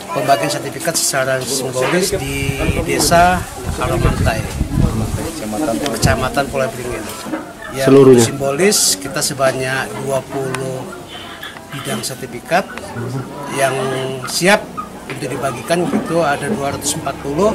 pembagian sertifikat secara simbolis di Desa Aromantai, Kecamatan Pulau Beringin. Yang seluruhnya simbolis kita sebanyak 20 bidang sertifikat yang siap untuk dibagikan, itu ada 240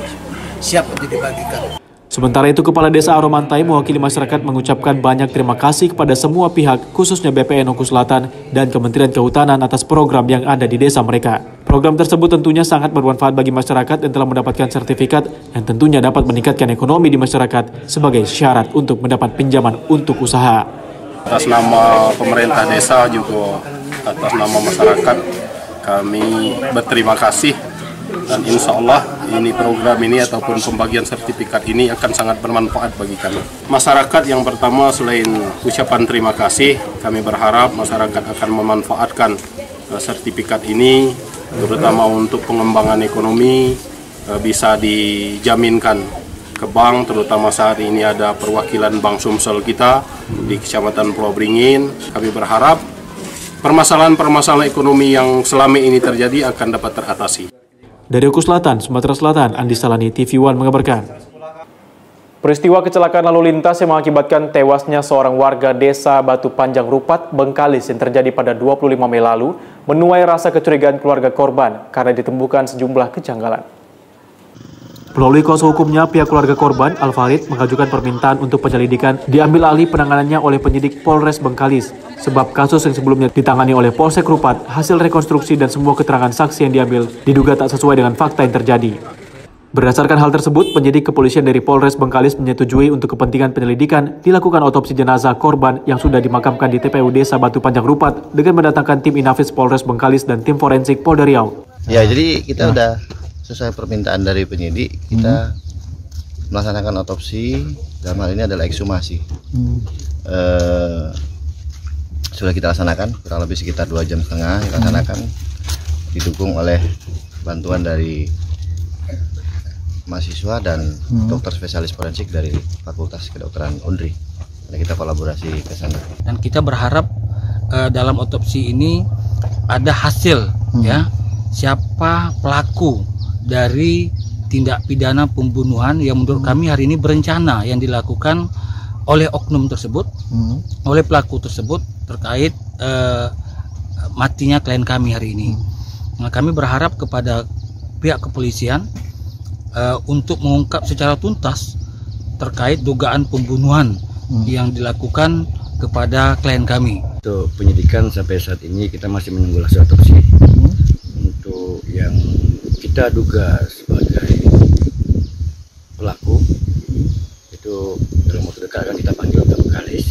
siap untuk dibagikan. Sementara itu, Kepala Desa Aromantai mewakili masyarakat mengucapkan banyak terima kasih kepada semua pihak, khususnya BPN Oku Selatan dan Kementerian Kehutanan atas program yang ada di desa mereka. Program tersebut tentunya sangat bermanfaat bagi masyarakat yang telah mendapatkan sertifikat dan tentunya dapat meningkatkan ekonomi di masyarakat sebagai syarat untuk mendapat pinjaman untuk usaha. Atas nama pemerintah desa juga atas nama masyarakat, kami berterima kasih. Dan insya Allah ini program ini ataupun pembagian sertifikat ini akan sangat bermanfaat bagi kami. Masyarakat yang pertama, selain ucapan terima kasih, kami berharap masyarakat akan memanfaatkan sertifikat ini terutama untuk pengembangan ekonomi, bisa dijaminkan ke bank, terutama saat ini ada perwakilan Bank Sumsel kita di Kecamatan Pulau Beringin. Kami berharap permasalahan-permasalahan ekonomi yang selama ini terjadi akan dapat teratasi. Dari Oku Selatan, Sumatera Selatan, Andi Salani, TV One mengabarkan. Peristiwa kecelakaan lalu lintas yang mengakibatkan tewasnya seorang warga desa Batu Panjang Rupat, Bengkalis yang terjadi pada 25 Mei lalu menuai rasa kecurigaan keluarga korban karena ditemukan sejumlah kejanggalan. Melalui kuasa hukumnya, pihak keluarga korban, Al-Farid, mengajukan permintaan untuk penyelidikan diambil alih penanganannya oleh penyidik Polres Bengkalis, sebab kasus yang sebelumnya ditangani oleh Polsek Rupat, hasil rekonstruksi dan semua keterangan saksi yang diambil diduga tak sesuai dengan fakta yang terjadi. Berdasarkan hal tersebut, penyidik kepolisian dari Polres Bengkalis menyetujui untuk kepentingan penyelidikan dilakukan otopsi jenazah korban yang sudah dimakamkan di TPU Desa Batu Panjang Rupat dengan mendatangkan tim Inafis Polres Bengkalis dan tim forensik Polda Riau. Ya, jadi kita udah sesuai permintaan dari penyidik, kita melaksanakan otopsi, dalam hal ini adalah ekshumasi. Sudah kita laksanakan, kurang lebih sekitar 2,5 jam kita laksanakan, didukung oleh bantuan dari mahasiswa dan dokter spesialis forensik dari Fakultas Kedokteran UNRI. Dan kita kolaborasi ke sana. Dan kita berharap dalam otopsi ini ada hasil, ya, siapa pelaku dari tindak pidana pembunuhan yang menurut kami hari ini berencana yang dilakukan oleh oknum tersebut, oleh pelaku tersebut terkait matinya klien kami hari ini. Nah, kami berharap kepada pihak kepolisian untuk mengungkap secara tuntas terkait dugaan pembunuhan yang dilakukan kepada klien kami. Untuk penyidikan sampai saat ini kita masih menunggu hasil otopsi. Untuk yang kita duga sebagai pelaku itu dalam waktu dekat akan kita panggil ke Bengkalis.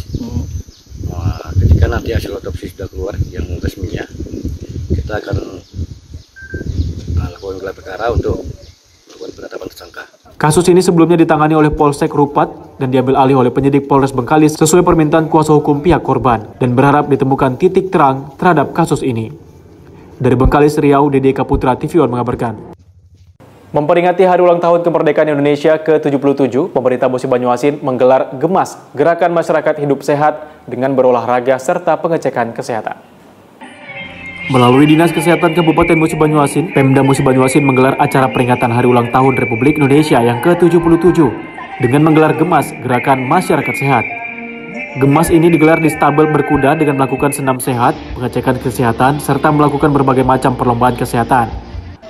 Ketika nanti hasil otopsi sudah keluar yang resminya, kita akan lakukan gelar perkara untuk melakukan penetapan tersangka. Kasus ini sebelumnya ditangani oleh Polsek Rupat dan diambil alih oleh penyidik Polres Bengkalis sesuai permintaan kuasa hukum pihak korban dan berharap ditemukan titik terang terhadap kasus ini. Dari Bengkalis, Riau, Dede Kaputra, TV One mengabarkan. Memperingati Hari Ulang Tahun Kemerdekaan Indonesia ke-77, pemerintah Musi Banyuasin menggelar Gemas, Gerakan Masyarakat Hidup Sehat dengan berolahraga serta pengecekan kesehatan. Melalui Dinas Kesehatan Kabupaten Musi Banyuasin, Pemda Musi Banyuasin menggelar acara peringatan Hari Ulang Tahun Republik Indonesia yang ke-77 dengan menggelar Gemas, Gerakan Masyarakat Sehat. Gemas ini digelar di stabel berkuda dengan melakukan senam sehat, pengecekan kesehatan, serta melakukan berbagai macam perlombaan kesehatan.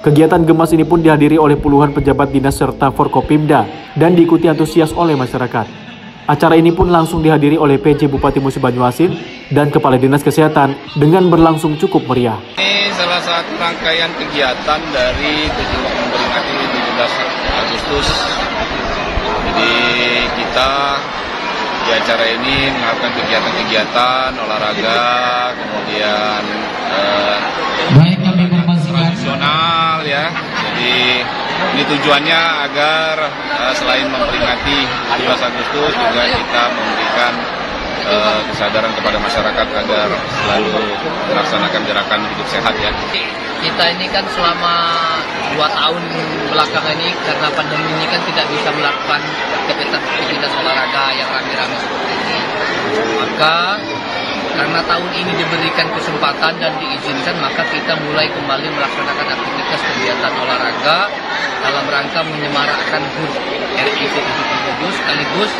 Kegiatan Gemas ini pun dihadiri oleh puluhan pejabat dinas serta Forkopimda dan diikuti antusias oleh masyarakat. Acara ini pun langsung dihadiri oleh PJ Bupati Musi Banyuasin dan Kepala Dinas Kesehatan dengan berlangsung cukup meriah. Ini salah satu rangkaian kegiatan dari memperingati 17 Agustus. Jadi kita di acara ini melakukan kegiatan-kegiatan olahraga, kemudian tradisional ya. Jadi ini tujuannya agar selain memperingati 17 Agustus juga kita memberikan kesadaran kepada masyarakat agar selalu melaksanakan gerakan hidup sehat ya. Kita ini kan selama 2 tahun belakangan ini karena pandemi ini kan tidak bisa melakukan aktivitas olahraga yang rame-rame seperti ini. Maka karena tahun ini diberikan kesempatan dan diizinkan, maka kita mulai kembali melaksanakan aktivitas kegiatan olahraga dalam rangka menyemarakkan HUT RI ke-77 sekaligus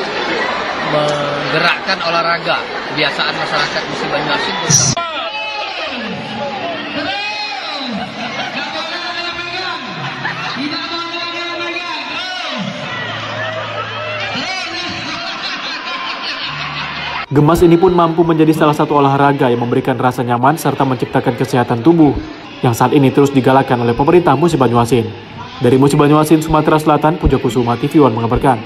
menggerakkan olahraga kebiasaan masyarakat Musi Banyuasin bersama. Gemas ini pun mampu menjadi salah satu olahraga yang memberikan rasa nyaman serta menciptakan kesehatan tubuh yang saat ini terus digalakan oleh pemerintah Musi Banyuasin. Dari Musi Banyuasin, Sumatera Selatan, Puja Kusuma, TV One mengabarkan.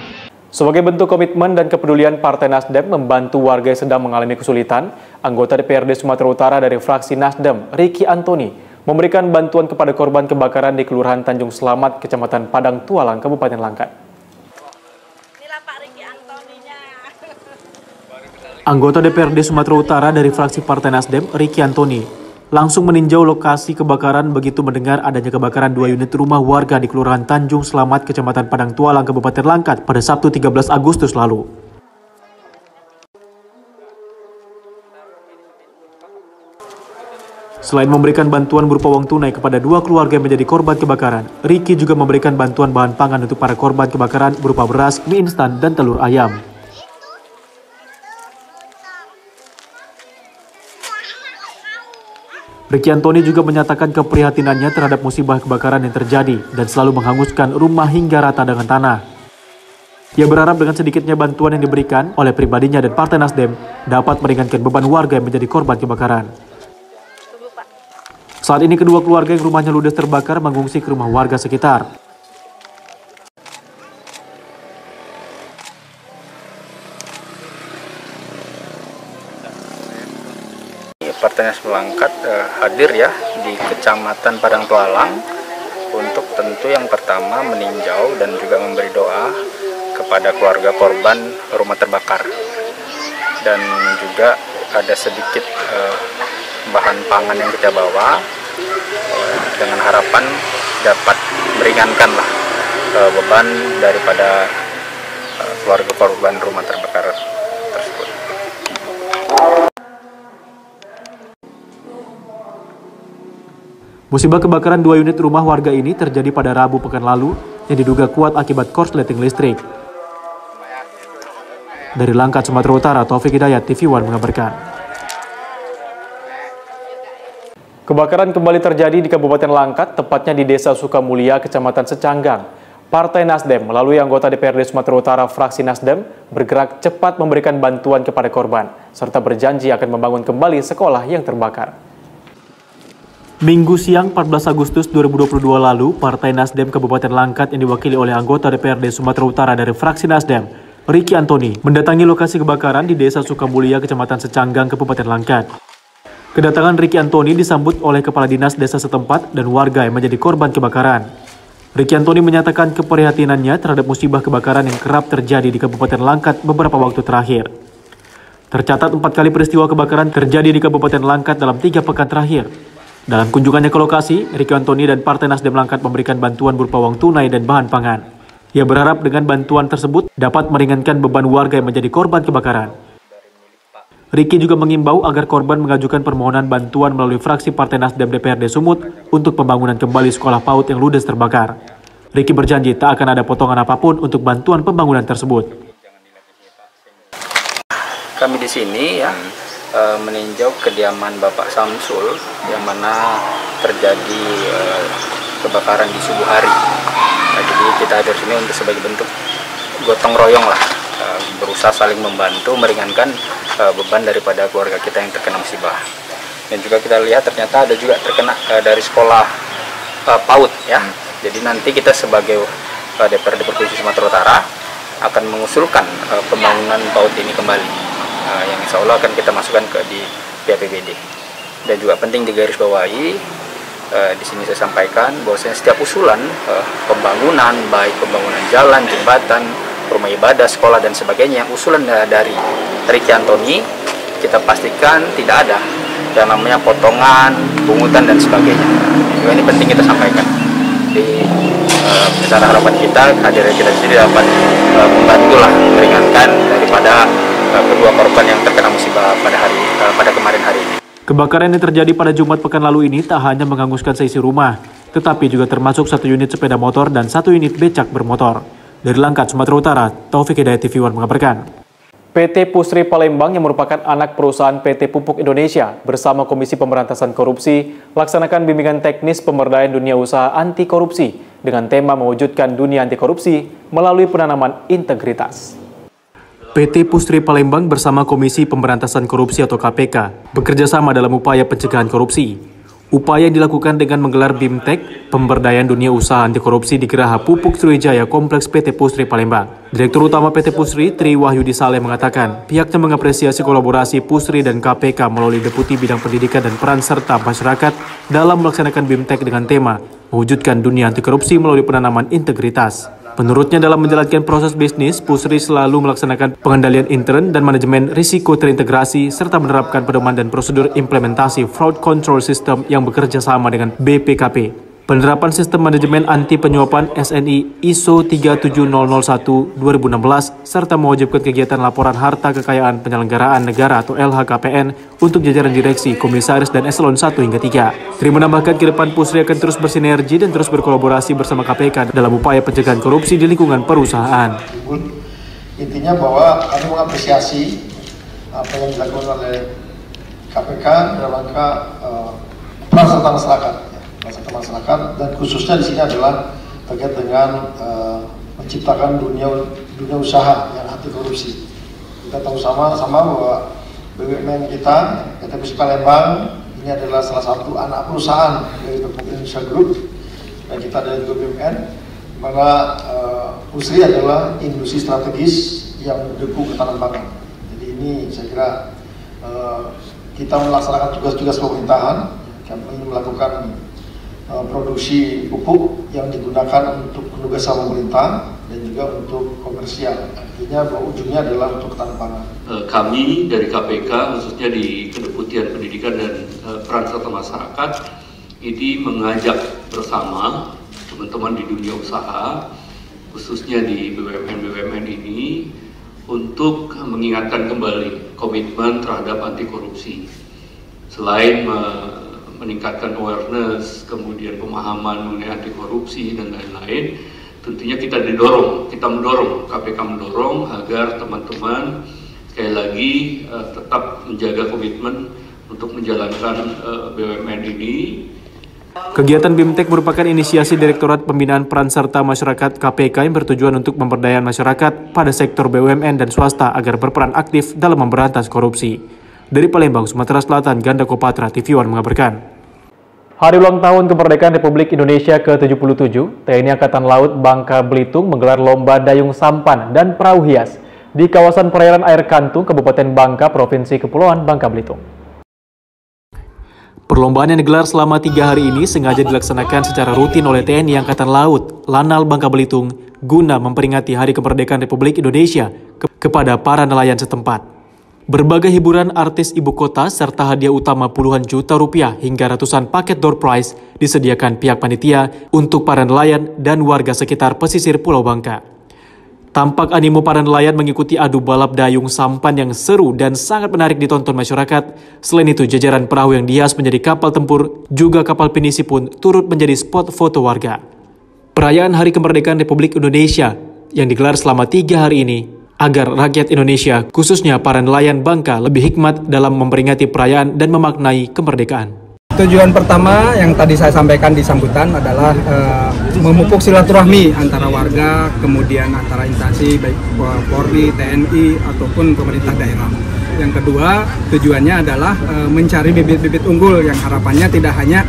Sebagai bentuk komitmen dan kepedulian Partai Nasdem membantu warga yang sedang mengalami kesulitan, anggota DPRD Sumatera Utara dari fraksi Nasdem, Ricky Antoni, memberikan bantuan kepada korban kebakaran di Kelurahan Tanjung Selamat, Kecamatan Padang Tualang, Kabupaten Langkat. Anggota DPRD Sumatera Utara dari fraksi Partai Nasdem, Ricky Antoni, langsung meninjau lokasi kebakaran begitu mendengar adanya kebakaran 2 unit rumah warga di Kelurahan Tanjung Selamat, Kecamatan Padang Tualang, Kabupaten Langkat pada Sabtu 13 Agustus lalu. Selain memberikan bantuan berupa uang tunai kepada 2 keluarga yang menjadi korban kebakaran, Ricky juga memberikan bantuan bahan pangan untuk para korban kebakaran berupa beras, mie instan, dan telur ayam. Ricky Antoni juga menyatakan keprihatinannya terhadap musibah kebakaran yang terjadi dan selalu menghanguskan rumah hingga rata dengan tanah. Ia berharap dengan sedikitnya bantuan yang diberikan oleh pribadinya dan Partai Nasdem dapat meringankan beban warga yang menjadi korban kebakaran. Saat ini kedua keluarga yang rumahnya ludes terbakar mengungsi ke rumah warga sekitar. Partai Nasdem Langkat hadir ya di Kecamatan Padang Tualang untuk tentu yang pertama meninjau dan juga memberi doa kepada keluarga korban rumah terbakar, dan juga ada sedikit bahan pangan yang kita bawa dengan harapan dapat meringankanlah beban daripada keluarga korban rumah terbakar tersebut. Musibah kebakaran 2 unit rumah warga ini terjadi pada Rabu pekan lalu yang diduga kuat akibat korsleting listrik. Dari Langkat, Sumatera Utara, Taufik Hidayat, TV One mengabarkan. Kebakaran kembali terjadi di Kabupaten Langkat, tepatnya di Desa Sukamulia, Kecamatan Secanggang. Partai Nasdem melalui anggota DPRD Sumatera Utara fraksi Nasdem bergerak cepat memberikan bantuan kepada korban, serta berjanji akan membangun kembali sekolah yang terbakar. Minggu siang 14 Agustus 2022 lalu, Partai Nasdem Kabupaten Langkat yang diwakili oleh anggota DPRD Sumatera Utara dari fraksi Nasdem, Ricky Antoni, mendatangi lokasi kebakaran di Desa Sukamulia, Kecamatan Secanggang, Kabupaten Langkat. Kedatangan Ricky Antoni disambut oleh Kepala Dinas Desa setempat dan warga yang menjadi korban kebakaran. Ricky Antoni menyatakan keprihatinannya terhadap musibah kebakaran yang kerap terjadi di Kabupaten Langkat beberapa waktu terakhir. Tercatat 4 kali peristiwa kebakaran terjadi di Kabupaten Langkat dalam 3 pekan terakhir. Dalam kunjungannya ke lokasi, Ricky Antoni dan Partai Nasdem Langkat memberikan bantuan berupa uang tunai dan bahan pangan. Ia berharap dengan bantuan tersebut dapat meringankan beban warga yang menjadi korban kebakaran. Ricky juga mengimbau agar korban mengajukan permohonan bantuan melalui fraksi Partai Nasdem DPRD Sumut untuk pembangunan kembali sekolah PAUD yang ludes terbakar. Ricky berjanji tak akan ada potongan apapun untuk bantuan pembangunan tersebut. Kami di sini ya meninjau kediaman Bapak Samsul yang mana terjadi kebakaran di subuh hari. Nah, jadi kita hadir sini untuk sebagai bentuk gotong royong lah, berusaha saling membantu meringankan beban daripada keluarga kita yang terkena musibah. Dan juga kita lihat ternyata ada juga terkena dari sekolah PAUD ya. Jadi nanti kita sebagai DPRD Provinsi Sumatera Utara akan mengusulkan pembangunan PAUD ini kembali, yang insya Allah akan kita masukkan di APBD. Dan juga penting digarisbawahi, di sini saya sampaikan bahwasanya setiap usulan pembangunan, baik pembangunan jalan, jembatan, rumah ibadah, sekolah dan sebagainya, usulan dari Ricky Antoni, kita pastikan tidak ada yang namanya potongan, pungutan dan sebagainya. Juga ini penting kita sampaikan. Di acara harapan kita, kehadiran kita di sini dapat membantulah meringankan daripada kedua korban yang terkena musibah pada kemarin hari ini. Kebakaran yang terjadi pada Jumat pekan lalu ini tak hanya menghanguskan seisi rumah, tetapi juga termasuk 1 unit sepeda motor dan 1 unit becak bermotor. Dari Langkat, Sumatera Utara, Taufik Hidayat TV One mengabarkan. PT Pusri Palembang yang merupakan anak perusahaan PT Pupuk Indonesia bersama Komisi Pemberantasan Korupsi laksanakan bimbingan teknis pemberdayaan dunia usaha anti korupsi dengan tema mewujudkan dunia anti korupsi melalui penanaman integritas. PT Pusri Palembang bersama Komisi Pemberantasan Korupsi atau KPK bekerja sama dalam upaya pencegahan korupsi. Upaya yang dilakukan dengan menggelar BIMTEK, Pemberdayaan Dunia Usaha Anti Korupsi di Geraha Pupuk Sriwijaya Kompleks PT Pusri Palembang. Direktur Utama PT Pusri, Tri Wahyudi Saleh mengatakan, pihaknya mengapresiasi kolaborasi Pusri dan KPK melalui Deputi Bidang Pendidikan dan Peran Serta Masyarakat dalam melaksanakan BIMTEK dengan tema mewujudkan dunia anti korupsi melalui penanaman integritas. Menurutnya dalam menjalankan proses bisnis, Pusri selalu melaksanakan pengendalian intern dan manajemen risiko terintegrasi serta menerapkan pedoman dan prosedur implementasi fraud control system yang bekerja sama dengan BPKP. Penerapan sistem manajemen anti penyuapan SNI ISO 37001-2016 serta mewajibkan kegiatan laporan harta kekayaan penyelenggaraan negara atau LHKPN untuk jajaran direksi, komisaris, dan eselon 1 hingga 3. Tri menambahkan ke depan Pusri akan terus bersinergi dan terus berkolaborasi bersama KPK dalam upaya pencegahan korupsi di lingkungan perusahaan. Intinya bahwa kami mengapresiasi apa yang dilakukan oleh KPK dalam rangka peran serta masyarakat, dan khususnya di sini adalah terkait dengan menciptakan dunia usaha yang anti korupsi. Kita tahu sama-sama bahwa BUMN kita, PT Pusri Palembang, ini adalah salah satu anak perusahaan dari Pupuk Indonesia Group, dan kita dari BUMN, mana Pusri adalah industri strategis yang mendukung ketahanan pangan. Jadi ini saya kira kita melaksanakan tugas-tugas pemerintahan, kami melakukan produksi pupuk yang digunakan untuk penugasan pemerintah dan juga untuk komersial. Artinya bahwa ujungnya adalah untuk ketahanan pangan. Kami dari KPK, khususnya di Kedeputian Pendidikan dan Peran Serta Masyarakat, ini mengajak bersama teman-teman di dunia usaha, khususnya di BUMN-BUMN ini, untuk mengingatkan kembali komitmen terhadap anti korupsi. Selain meningkatkan awareness, kemudian pemahaman mengenai anti korupsi dan lain-lain, tentunya kita mendorong, KPK mendorong agar teman-teman sekali lagi tetap menjaga komitmen untuk menjalankan BUMN ini. Kegiatan BIMTEK merupakan inisiasi Direktorat Pembinaan Peran Serta Masyarakat KPK yang bertujuan untuk pemberdayaan masyarakat pada sektor BUMN dan swasta agar berperan aktif dalam memberantas korupsi. Dari Palembang, Sumatera Selatan, Ganda Kopatra, TV One mengabarkan. Hari ulang tahun kemerdekaan Republik Indonesia ke-77, TNI Angkatan Laut Bangka Belitung menggelar lomba dayung sampan dan perahu hias di kawasan perairan air Kantung, Kabupaten Bangka, Provinsi Kepulauan Bangka Belitung. Perlombaan yang digelar selama 3 hari ini sengaja dilaksanakan secara rutin oleh TNI Angkatan Laut, Lanal Bangka Belitung, guna memperingati Hari Kemerdekaan Republik Indonesia kepada para nelayan setempat. Berbagai hiburan artis ibu kota serta hadiah utama puluhan juta rupiah hingga ratusan paket door prize disediakan pihak panitia untuk para nelayan dan warga sekitar pesisir Pulau Bangka. Tampak animo para nelayan mengikuti adu balap dayung sampan yang seru dan sangat menarik ditonton masyarakat. Selain itu, jajaran perahu yang dihias menjadi kapal tempur, juga kapal pinisi pun turut menjadi spot foto warga. Perayaan Hari Kemerdekaan Republik Indonesia yang digelar selama 3 hari ini, agar rakyat Indonesia, khususnya para nelayan Bangka, lebih hikmat dalam memperingati perayaan dan memaknai kemerdekaan. Tujuan pertama yang tadi saya sampaikan di sambutan adalah memupuk silaturahmi antara warga, kemudian antara instansi baik Polri, TNI, ataupun pemerintah daerah. Yang kedua, tujuannya adalah mencari bibit-bibit unggul yang harapannya tidak hanya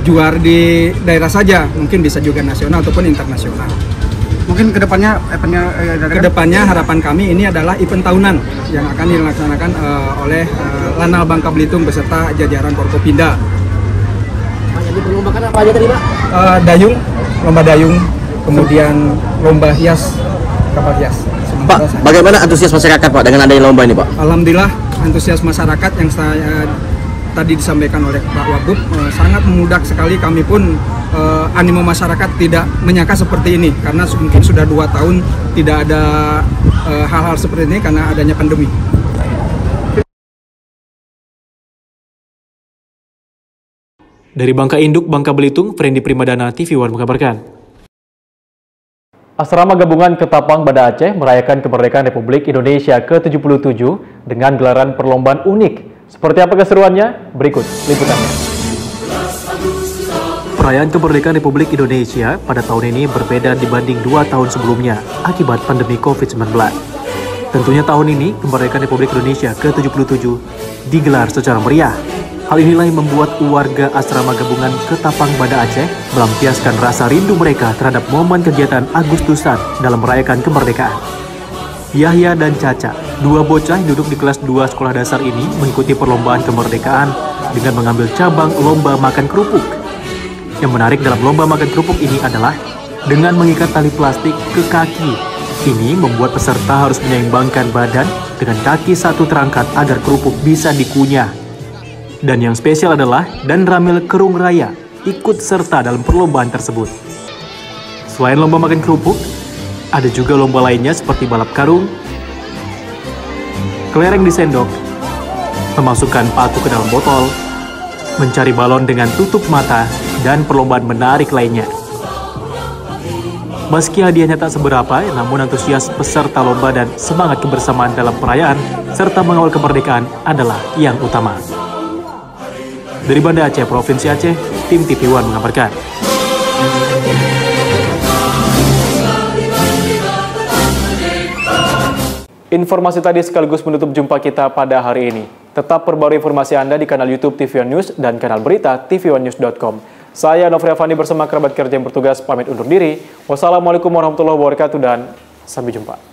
juara di daerah saja, mungkin bisa juga nasional ataupun internasional. Mungkin kedepannya harapan kami ini adalah event tahunan yang akan dilaksanakan oleh Lanal Bangka Belitung beserta jajaran Forkopimda. Yang diperlombakan apa aja tadi, Pak? Dayung, lomba dayung, kemudian lomba hias, kapal hias. Pak, bagaimana antusias masyarakat, Pak, dengan adanya lomba ini, Pak? Alhamdulillah, antusias masyarakat yang saya tadi disampaikan oleh Pak Wagub sangat memudak sekali. Kami pun animo masyarakat tidak menyangka seperti ini karena mungkin sudah 2 tahun tidak ada hal-hal seperti ini karena adanya pandemi. Dari Bangka Induk, Bangka Belitung, Ferendi Primadana, TV One mengabarkan. Asrama Gabungan Ketapang Banda Aceh merayakan kemerdekaan Republik Indonesia ke-77 dengan gelaran perlombaan unik. Seperti apa keseruannya? Berikut liputannya. Perayaan kemerdekaan Republik Indonesia pada tahun ini berbeda dibanding 2 tahun sebelumnya akibat pandemi COVID-19. Tentunya tahun ini kemerdekaan Republik Indonesia ke-77 digelar secara meriah. Hal inilah yang membuat warga Asrama Gabungan Ketapang Banda Aceh melampiaskan rasa rindu mereka terhadap momen kegiatan Agustusan dalam merayakan kemerdekaan. Yahya dan Caca, 2 bocah yang duduk di kelas 2 sekolah dasar ini mengikuti perlombaan kemerdekaan dengan mengambil cabang lomba makan kerupuk. Yang menarik dalam lomba makan kerupuk ini adalah dengan mengikat tali plastik ke kaki. Ini membuat peserta harus menyeimbangkan badan dengan kaki satu terangkat agar kerupuk bisa dikunyah. Dan yang spesial adalah Dan Ramil Kerung Raya ikut serta dalam perlombaan tersebut. Selain lomba makan kerupuk, ada juga lomba lainnya seperti balap karung, kelereng di sendok, memasukkan paku ke dalam botol, mencari balon dengan tutup mata, dan perlombaan menarik lainnya. Meski hadiahnya tak seberapa, namun antusias peserta lomba dan semangat kebersamaan dalam perayaan serta mengawal kemerdekaan adalah yang utama. Dari Banda Aceh, Provinsi Aceh, tim TV One mengabarkan. Informasi tadi sekaligus menutup jumpa kita pada hari ini. Tetap perbarui informasi Anda di kanal YouTube TV One News dan kanal berita tv1news.com. Saya Nofri Afandi bersama kerabat kerja yang bertugas pamit undur diri. Wassalamualaikum warahmatullahi wabarakatuh dan sampai jumpa.